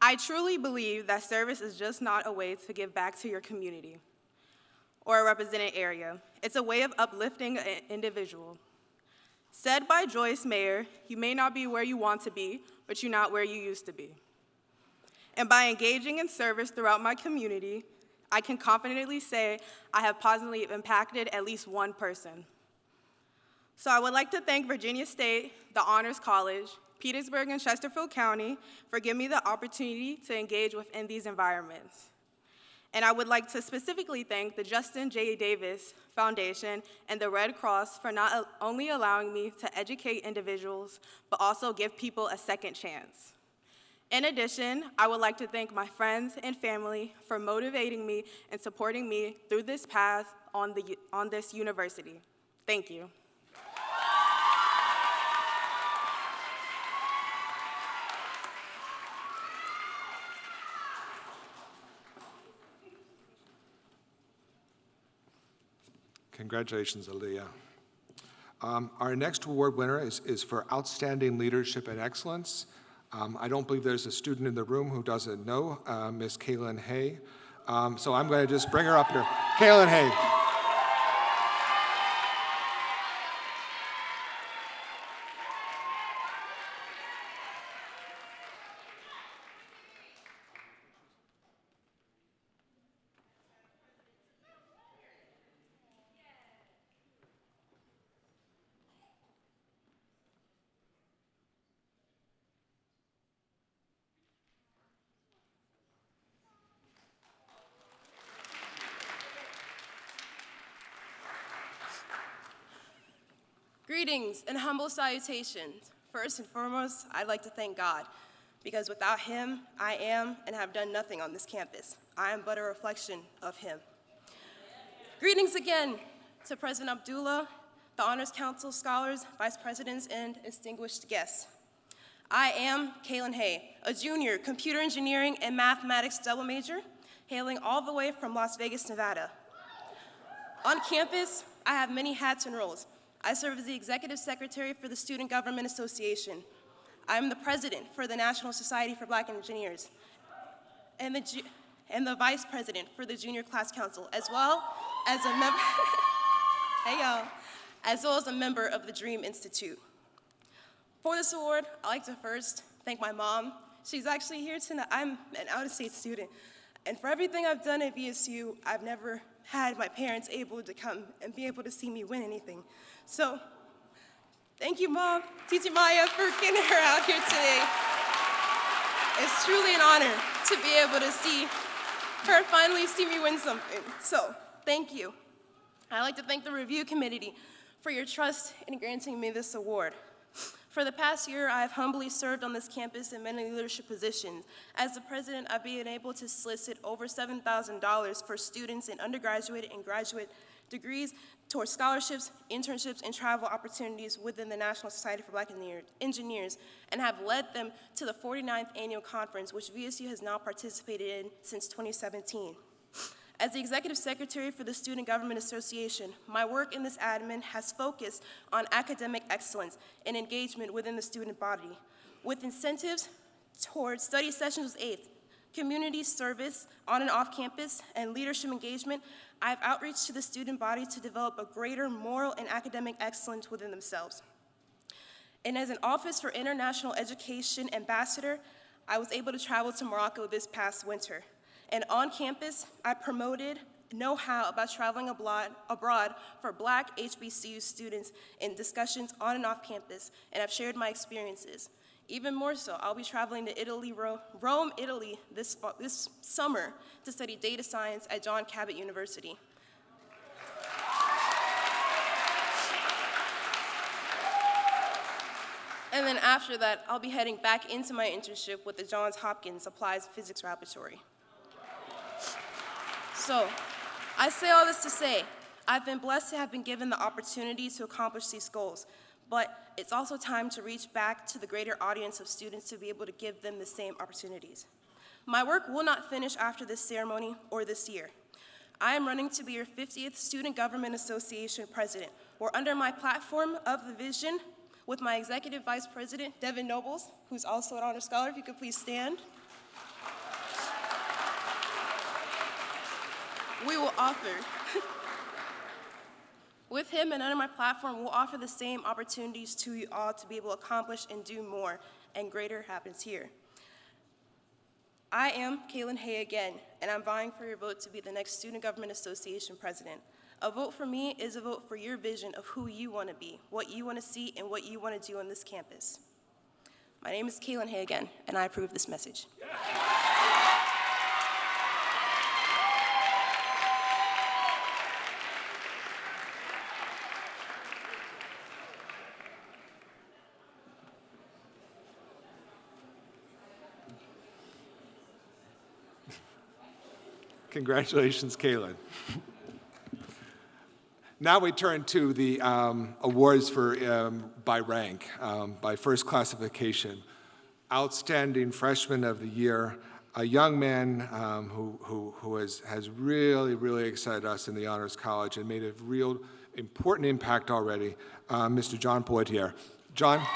I truly believe that service is just not a way to give back to your community or a represented area. It's a way of uplifting an individual. Said by Joyce Mayer, you may not be where you want to be, but you're not where you used to be. And by engaging in service throughout my community, I can confidently say I have positively impacted at least one person. So I would like to thank Virginia State, the Honors College, Petersburg and Chesterfield County for giving me the opportunity to engage within these environments. And I would like to specifically thank the Justin J. Davis Foundation and the Red Cross for not only allowing me to educate individuals, but also give people a second chance. In addition, I would like to thank my friends and family for motivating me and supporting me through this path on this university. Thank you. Congratulations, Aaliyah. Our next award winner is for Outstanding Leadership and Excellence. I don't believe there's a student in the room who doesn't know Ms. Kaylin Hay. So I'm going to just bring her up here. Kaylin Hay. Greetings and humble salutations. First and foremost, I'd like to thank God, because without him, I am and have done nothing on this campus. I am but a reflection of him. Greetings again to President Abdullah, the Honors Council scholars, vice presidents, and distinguished guests. I am Kaylin Hay, a junior computer engineering and mathematics double major, hailing all the way from Las Vegas, Nevada. On campus, I have many hats and roles. I serve as the Executive Secretary for the Student Government Association. I am the President for the National Society for Black Engineers, and the Vice President for the Junior Class Council, as well as a member, hey y'all, as well as a member of the Dream Institute. For this award, I'd like to first thank my mom. She's actually here tonight. I'm an out-of-state student, and for everything I've done at VSU, I've never had my parents able to come and be able to see me win anything. So, thank you, Mom, Teacher Maya, for getting her out here today. It's truly an honor to be able to see her finally see me win something. So, thank you. I'd like to thank the review committee for your trust in granting me this award. For the past year, I have humbly served on this campus in many leadership positions. As the president, I've been able to solicit over $7,000 for students in undergraduate and graduate degrees towards scholarships, internships, and travel opportunities within the National Society for Black Engineers, and have led them to the 49th annual conference, which VSU has now participated in since 2017. As the Executive Secretary for the Student Government Association, my work in this admin has focused on academic excellence and engagement within the student body, with incentives towards study sessions with eighth, community service on and off campus, and leadership engagement. I have outreach to the student body to develop a greater moral and academic excellence within themselves. And as an Office for International Education ambassador, I was able to travel to Morocco this past winter. And on campus, I promoted know-how about traveling abroad for Black HBCU students in discussions on and off campus, and I've shared my experiences. Even more so, I'll be traveling to Italy, Rome, Italy this summer to study data science at John Cabot University. And then after that, I'll be heading back into my internship with the Johns Hopkins Applied Physics Laboratory. So, I say all this to say, I've been blessed to have been given the opportunity to accomplish these goals, but it's also time to reach back to the greater audience of students to be able to give them the same opportunities. My work will not finish after this ceremony or this year. I am running to be your 50th Student Government Association President, where under my platform of the vision, with my Executive Vice President, Devin Nobles, who's also an Honor Scholar, if you could please stand. We will offer, with him and under my platform, we'll offer the same opportunities to you all to be able to accomplish and do more, and greater happens here. I am Kaylin Hay again, and I'm vying for your vote to be the next Student Government Association President. A vote for me is a vote for your vision of who you want to be, what you want to see, and what you want to do on this campus. My name is Kaylin Hay again, and I approve this message. Congratulations, Kaylin. Now we turn to the awards for by rank, by first classification. Outstanding Freshman of the Year, a young man who has really excited us in the Honors College and made a real important impact already, Mr. John Poitier. John?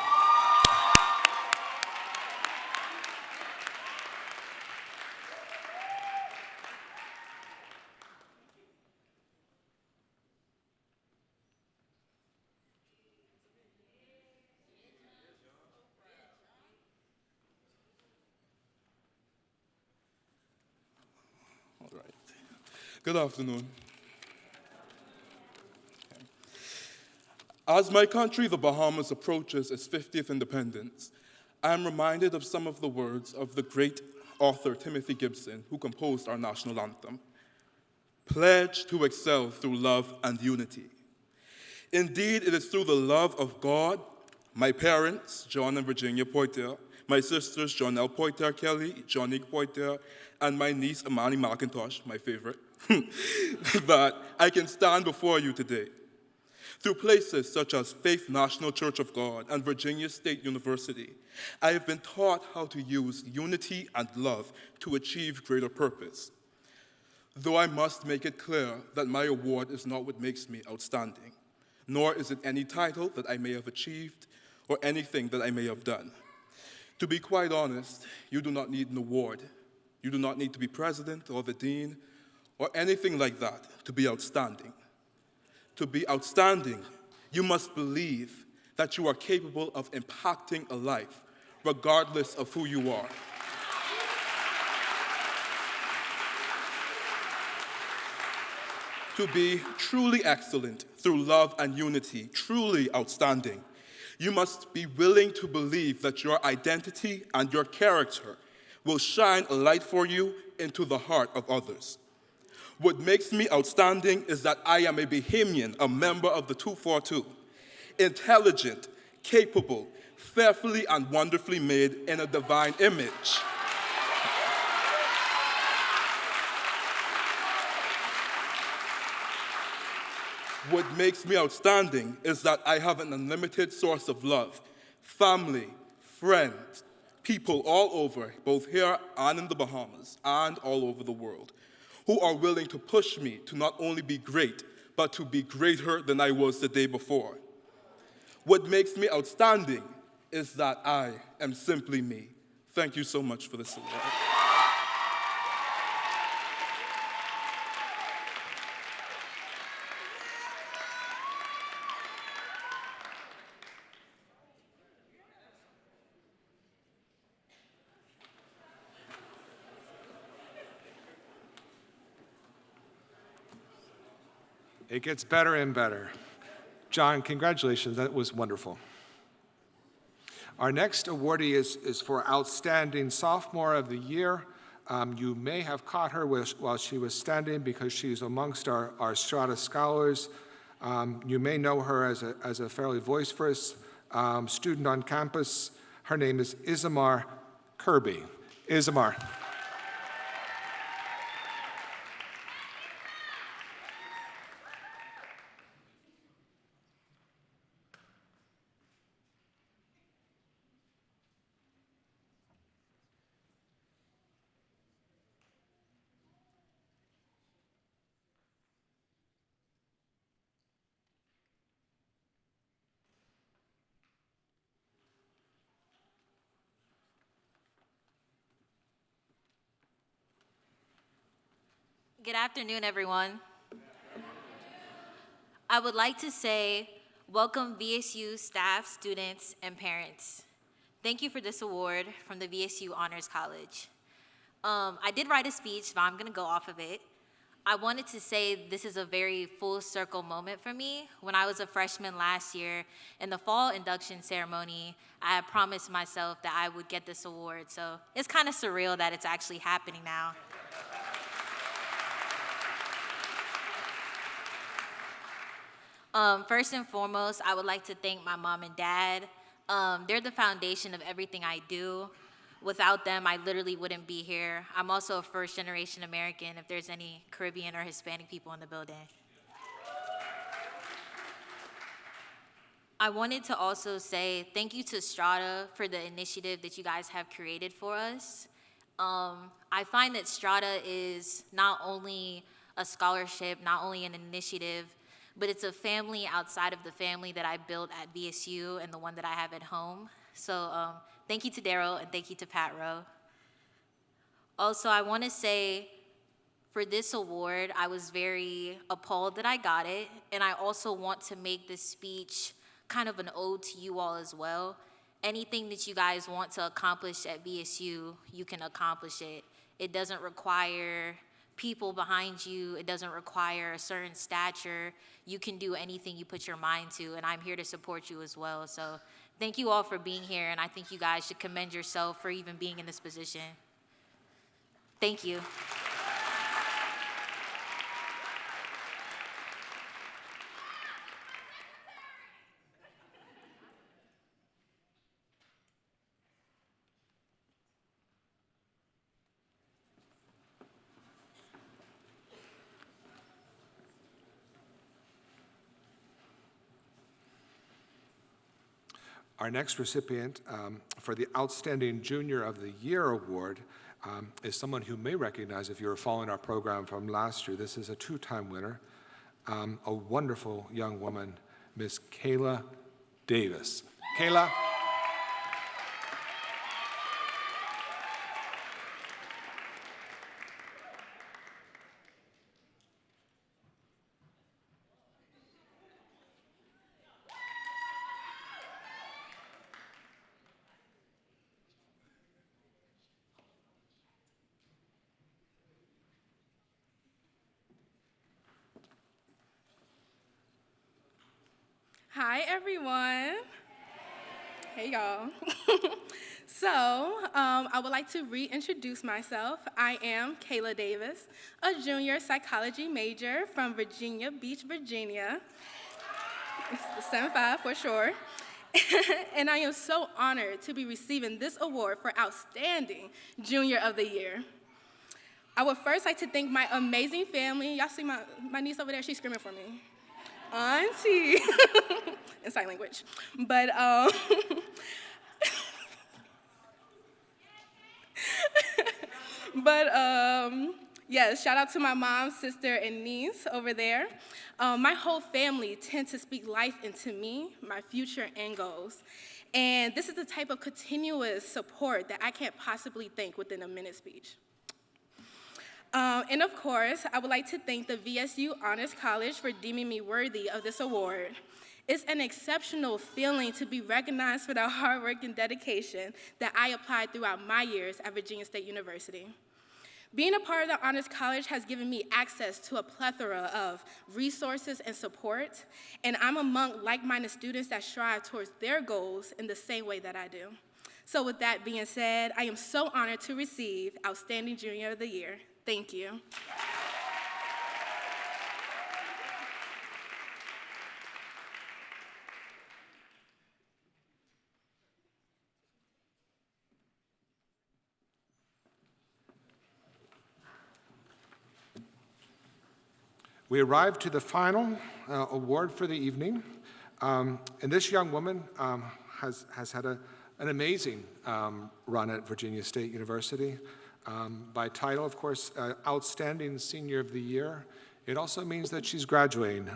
All right. Good afternoon. As my country, the Bahamas, approaches its 50th independence, I am reminded of some of the words of the great author Timothy Gibson, who composed our national anthem. Pledge to excel through love and unity. Indeed, it is through the love of God, my parents, John and Virginia Poitier, my sisters, Jonelle Poitier Kelly, Jonique Poitier, and my niece, Amani McIntosh, my favorite, that I can stand before you today. Through places such as Faith National Church of God and Virginia State University, I have been taught how to use unity and love to achieve greater purpose. Though I must make it clear that my award is not what makes me outstanding, nor is it any title that I may have achieved or anything that I may have done. To be quite honest, you do not need an award. You do not need to be president or the dean or anything like that to be outstanding. To be outstanding, you must believe that you are capable of impacting a life, regardless of who you are. To be truly excellent through love and unity, truly outstanding, you must be willing to believe that your identity and your character will shine a light for you into the heart of others. What makes me outstanding is that I am a Bahamian, a member of the 242, intelligent, capable, fearfully and wonderfully made in a divine image. What makes me outstanding is that I have an unlimited source of love, family, friends, people all over, both here and in the Bahamas, and all over the world, who are willing to push me to not only be great, but to be greater than I was the day before. What makes me outstanding is that I am simply me. Thank you so much for this award. It gets better and better. John, congratulations, that was wonderful. Our next awardee is for Outstanding Sophomore of the Year. You may have caught her while she was standing because she's amongst our Strata Scholars. You may know her as a fairly vociferous student on campus. Her name is Isamar Kirby. Isamar. Good afternoon, everyone. I would like to say welcome VSU staff, students, and parents. Thank you for this award from the VSU Honors College. I did write a speech, but I'm going to go off of it. I wanted to say this is a very full circle moment for me. When I was a freshman last year in the fall induction ceremony, I had promised myself that I would get this award. So it's kind of surreal that it's actually happening now. First and foremost, I would like to thank my mom and dad. They're the foundation of everything I do. Without them, I literally wouldn't be here. I'm also a first-generation American, if there's any Caribbean or Hispanic people in the building. I wanted to also say thank you to Strata for the initiative that you guys have created for us. I find that Strata is not only a scholarship, not only an initiative, but it's a family outside of the family that I built at VSU and the one that I have at home. So thank you to Daryl and thank you to Pat Rowe. Also, I want to say for this award, I was very appalled that I got it, and I also want to make this speech kind of an ode to you all as well. Anything that you guys want to accomplish at VSU, you can accomplish it. It doesn't require people behind you. It doesn't require a certain stature. You can do anything you put your mind to, and I'm here to support you as well. So thank you all for being here, and I think you guys should commend yourself for even being in this position. Thank you. Our next recipient for the Outstanding Junior of the Year Award is someone who may recognize if you were following our program from last year. This is a two-time winner, a wonderful young woman, Miss Kayla Davis. Kayla. Hi, everyone. Hey, y'all. So, I would like to reintroduce myself. I am Kayla Davis, a junior psychology major from Virginia Beach, Virginia. It's the 7-5 for sure. And I am so honored to be receiving this award for Outstanding Junior of the Year. I would first like to thank my amazing family. Y'all see my niece over there? She's screaming for me. Auntie, in sign language. But, yes, shout out to my mom, sister, and niece over there. My whole family tend to speak life into me, my future, and goals. And this is the type of continuous support that I can't possibly thank within a minute speech. And of course, I would like to thank the VSU Honors College for deeming me worthy of this award. It's an exceptional feeling to be recognized for the hard work and dedication that I applied throughout my years at Virginia State University. Being a part of the Honors College has given me access to a plethora of resources and support, and I'm among like-minded students that strive towards their goals in the same way that I do. So with that being said, I am so honored to receive Outstanding Junior of the Year. Thank you. We arrived to the final award for the evening, and this young woman has had an amazing run at Virginia State University. By title, of course, Outstanding Senior of the Year. It also means that she's graduating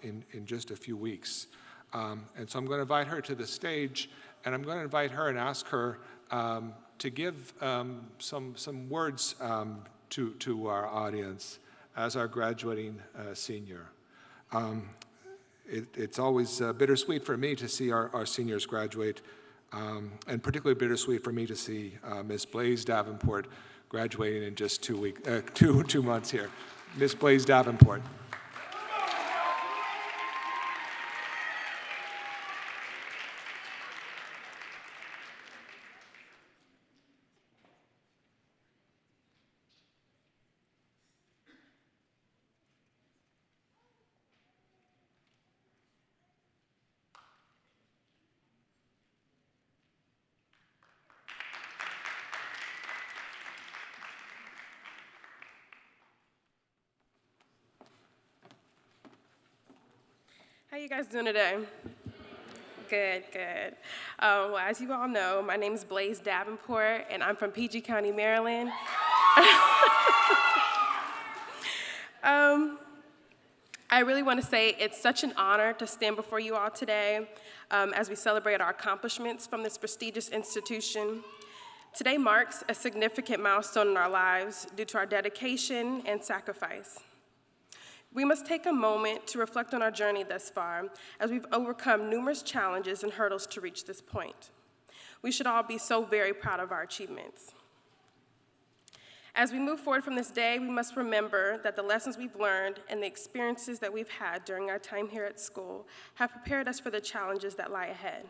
in just a few weeks. And so I'm going to invite her to the stage, and I'm going to invite her and ask her to give some words to our audience as our graduating senior. It's always bittersweet for me to see our seniors graduate, and particularly bittersweet for me to see Ms. Blaze Davenport graduating in just 2 months here. Ms. Blaze Davenport. How you guys doing today? Good, good. Well, as you all know, my name is Blaze Davenport, and I'm from PG County, Maryland. I really want to say it's such an honor to stand before you all today as we celebrate our accomplishments from this prestigious institution. Today marks a significant milestone in our lives due to our dedication and sacrifice. We must take a moment to reflect on our journey thus far, as we've overcome numerous challenges and hurdles to reach this point. We should all be so very proud of our achievements. As we move forward from this day, we must remember that the lessons we've learned and the experiences that we've had during our time here at school have prepared us for the challenges that lie ahead.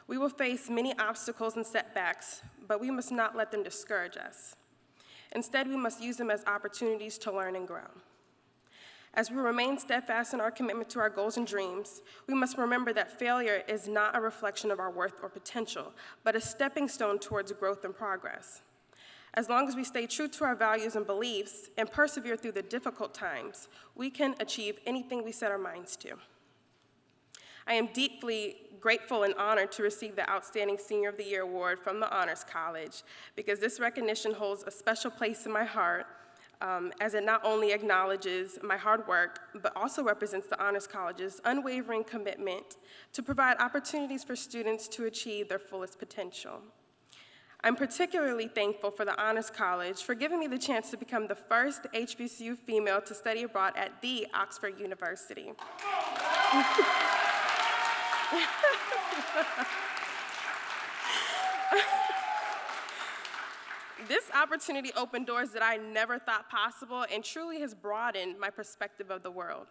We will face many obstacles and setbacks, but we must not let them discourage us. Instead, we must use them as opportunities to learn and grow. As we remain steadfast in our commitment to our goals and dreams, we must remember that failure is not a reflection of our worth or potential, but a stepping stone towards growth and progress. As long as we stay true to our values and beliefs and persevere through the difficult times, we can achieve anything we set our minds to. I am deeply grateful and honored to receive the Outstanding Senior of the Year Award from the Honors College, because this recognition holds a special place in my heart, as it not only acknowledges my hard work, but also represents the Honors College's unwavering commitment to provide opportunities for students to achieve their fullest potential. I'm particularly thankful for the Honors College for giving me the chance to become the first HBCU female to study abroad at the Oxford University. This opportunity opened doors that I never thought possible and truly has broadened my perspective of the world.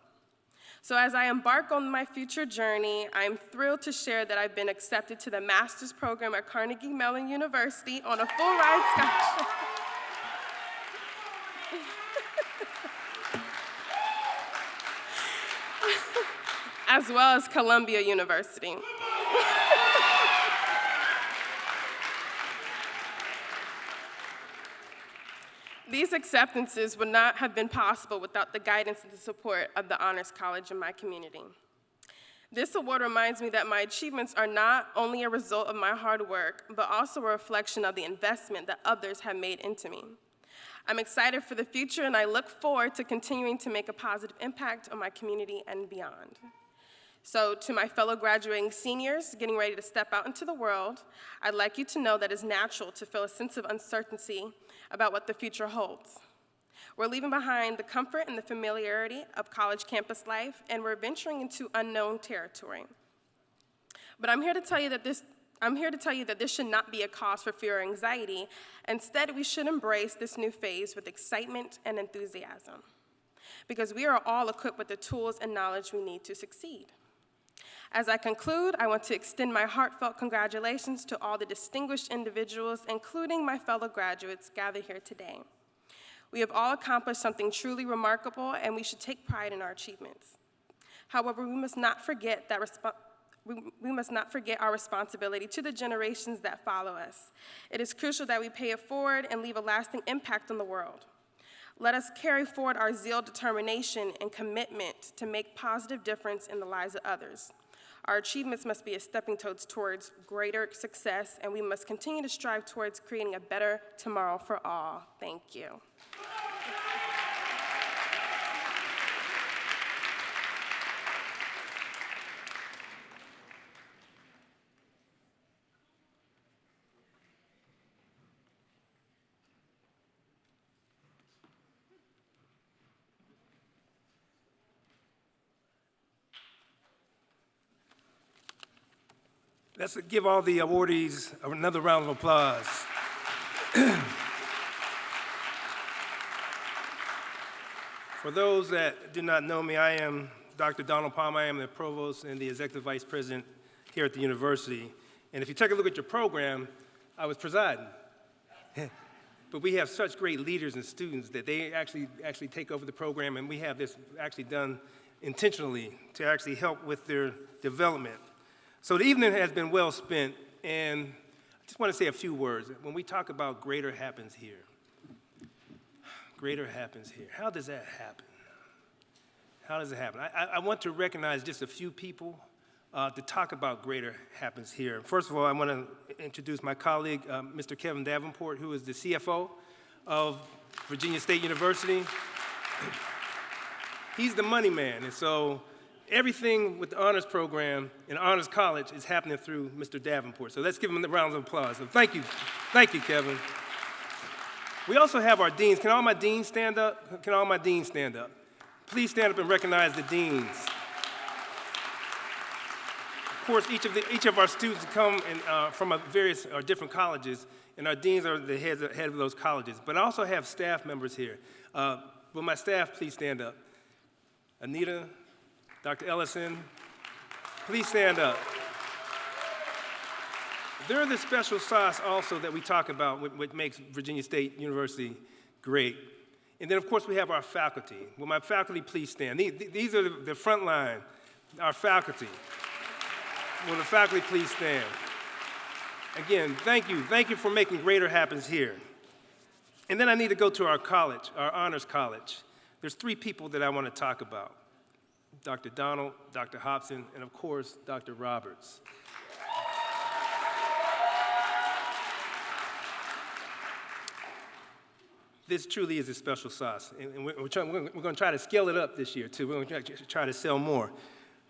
So as I embark on my future journey, I'm thrilled to share that I've been accepted to the master's program at Carnegie Mellon University on a full ride scholarship. As well as Columbia University. These acceptances would not have been possible without the guidance and the support of the Honors College in my community. This award reminds me that my achievements are not only a result of my hard work, but also a reflection of the investment that others have made into me. I'm excited for the future, and I look forward to continuing to make a positive impact on my community and beyond. So to my fellow graduating seniors getting ready to step out into the world, I'd like you to know that it's natural to feel a sense of uncertainty about what the future holds. We're leaving behind the comfort and the familiarity of college campus life, and we're venturing into unknown territory. But I'm here to tell you that this should not be a cause for fear or anxiety. Instead, we should embrace this new phase with excitement and enthusiasm, because we are all equipped with the tools and knowledge we need to succeed. As I conclude, I want to extend my heartfelt congratulations to all the distinguished individuals, including my fellow graduates gathered here today. We have all accomplished something truly remarkable, and we should take pride in our achievements. However, we must not forget our responsibility to the generations that follow us. It is crucial that we pay it forward and leave a lasting impact on the world. Let us carry forward our zeal, determination, and commitment to make positive difference in the lives of others. Our achievements must be a stepping stone towards greater success, and we must continue to strive towards creating a better tomorrow for all. Thank you. Let's give all the awardees another round of applause. For those that do not know me, I am Dr. Donald Palmer. I am the Provost and the Executive Vice President here at the university. And if you take a look at your program, I was presiding. But we have such great leaders and students that they actually take over the program, and we have this actually done intentionally to actually help with their development. So the evening has been well spent, and I just want to say a few words. When we talk about greater happens here, greater happens here. How does that happen? How does it happen? I want to recognize just a few people to talk about greater happens here. First of all, I want to introduce my colleague, Mr. Kevin Davenport, who is the CFO of Virginia State University. He's the money man, and so everything with the honors program and honors college is happening through Mr. Davenport. So let's give him a round of applause. So thank you, Kevin. We also have our deans. Can all my deans stand up? Can all my deans stand up? Please stand up and recognize the deans. Of course, each of our students come from various or different colleges, and our deans are the head of those colleges. But I also have staff members here. Will my staff please stand up? Anita, Dr. Ellison, please stand up. They're the special sauce also that we talk about, what makes Virginia State University great. And then, of course, we have our faculty. Will my faculty please stand? These are the front line, our faculty. Will the faculty please stand? Again, thank you. Thank you for making greater happens here. And then I need to go to our college, our honors college. There's three people that I want to talk about: Dr. Donald, Dr. Hobson, and of course, Dr. Roberts. This truly is a special sauce, and we're going to try to scale it up this year, too. We're going to try to sell more.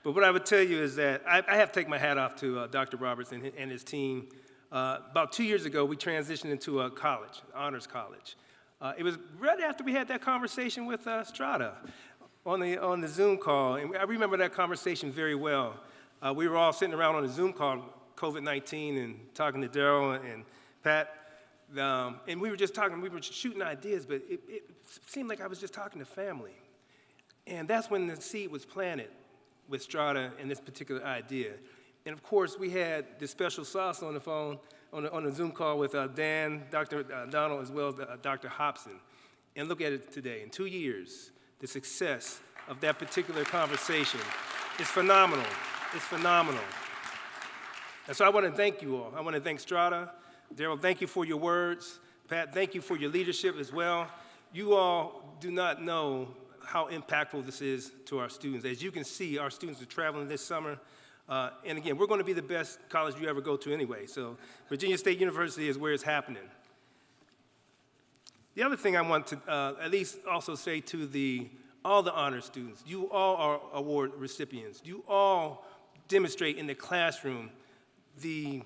But what I would tell you is that I have to take my hat off to Dr. Roberts and his team. About 2 years ago, we transitioned into a college, honors college. It was right after we had that conversation with Strada on the Zoom call, and I remember that conversation very well. We were all sitting around on a Zoom call, COVID-19, and talking to Daryl and Pat. And we were just talking, we were shooting ideas, but it seemed like I was just talking to family. And that's when the seed was planted with Strada and this particular idea. And of course, we had this special sauce on the phone, on the Zoom call with Dan, Dr. Donald, as well as Dr. Hobson. And look at it today. In 2 years, the success of that particular conversation is phenomenal. It's phenomenal. And so I want to thank you all. I want to thank Strada. Daryl, thank you for your words. Pat, thank you for your leadership as well. You all do not know how impactful this is to our students. As you can see, our students are traveling this summer. And again, we're going to be the best college you ever go to anyway. So Virginia State University is where it's happening. The other thing I want to at least also say to all the honor students, you all are award recipients. You all demonstrate in the classroom the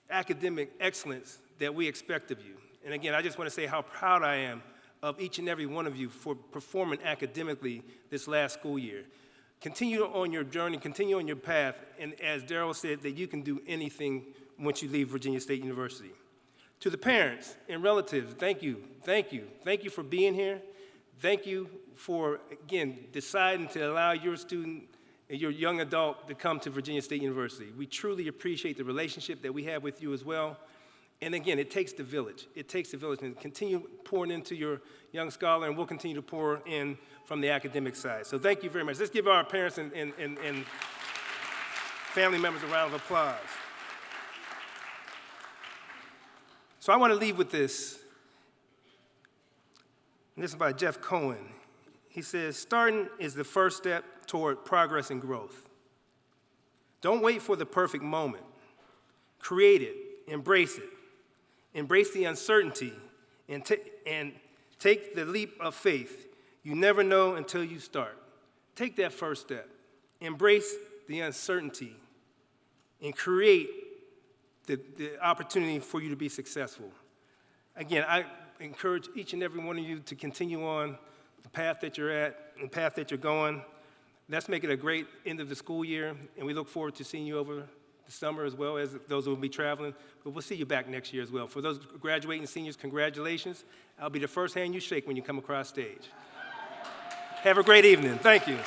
academic excellence that we expect of you. And again, I just want to say how proud I am of each and every one of you for performing academically this last school year. Continue on your journey, continue on your path, and as Daryl said, that you can do anything once you leave Virginia State University. To the parents and relatives, thank you, thank you. Thank you for being here. Thank you for, again, deciding to allow your student and your young adult to come to Virginia State University. We truly appreciate the relationship that we have with you as well. And again, it takes the village. It takes the village. And continue pouring into your young scholar, and we'll continue to pour in from the academic side. So thank you very much. Let's give our parents and family members a round of applause. So I want to leave with this. And this is by Jeff Cohen. He says, starting is the first step toward progress and growth. Don't wait for the perfect moment. Create it, embrace it. Embrace the uncertainty and take the leap of faith. You never know until you start. Take that first step. Embrace the uncertainty and create the opportunity for you to be successful. Again, I encourage each and every one of you to continue on the path that you're at and the path that you're going. Let's make it a great end of the school year, and we look forward to seeing you over the summer as well as those who will be traveling. But we'll see you back next year as well. For those graduating seniors, congratulations. I'll be the first hand you shake when you come across stage. Have a great evening. Thank you.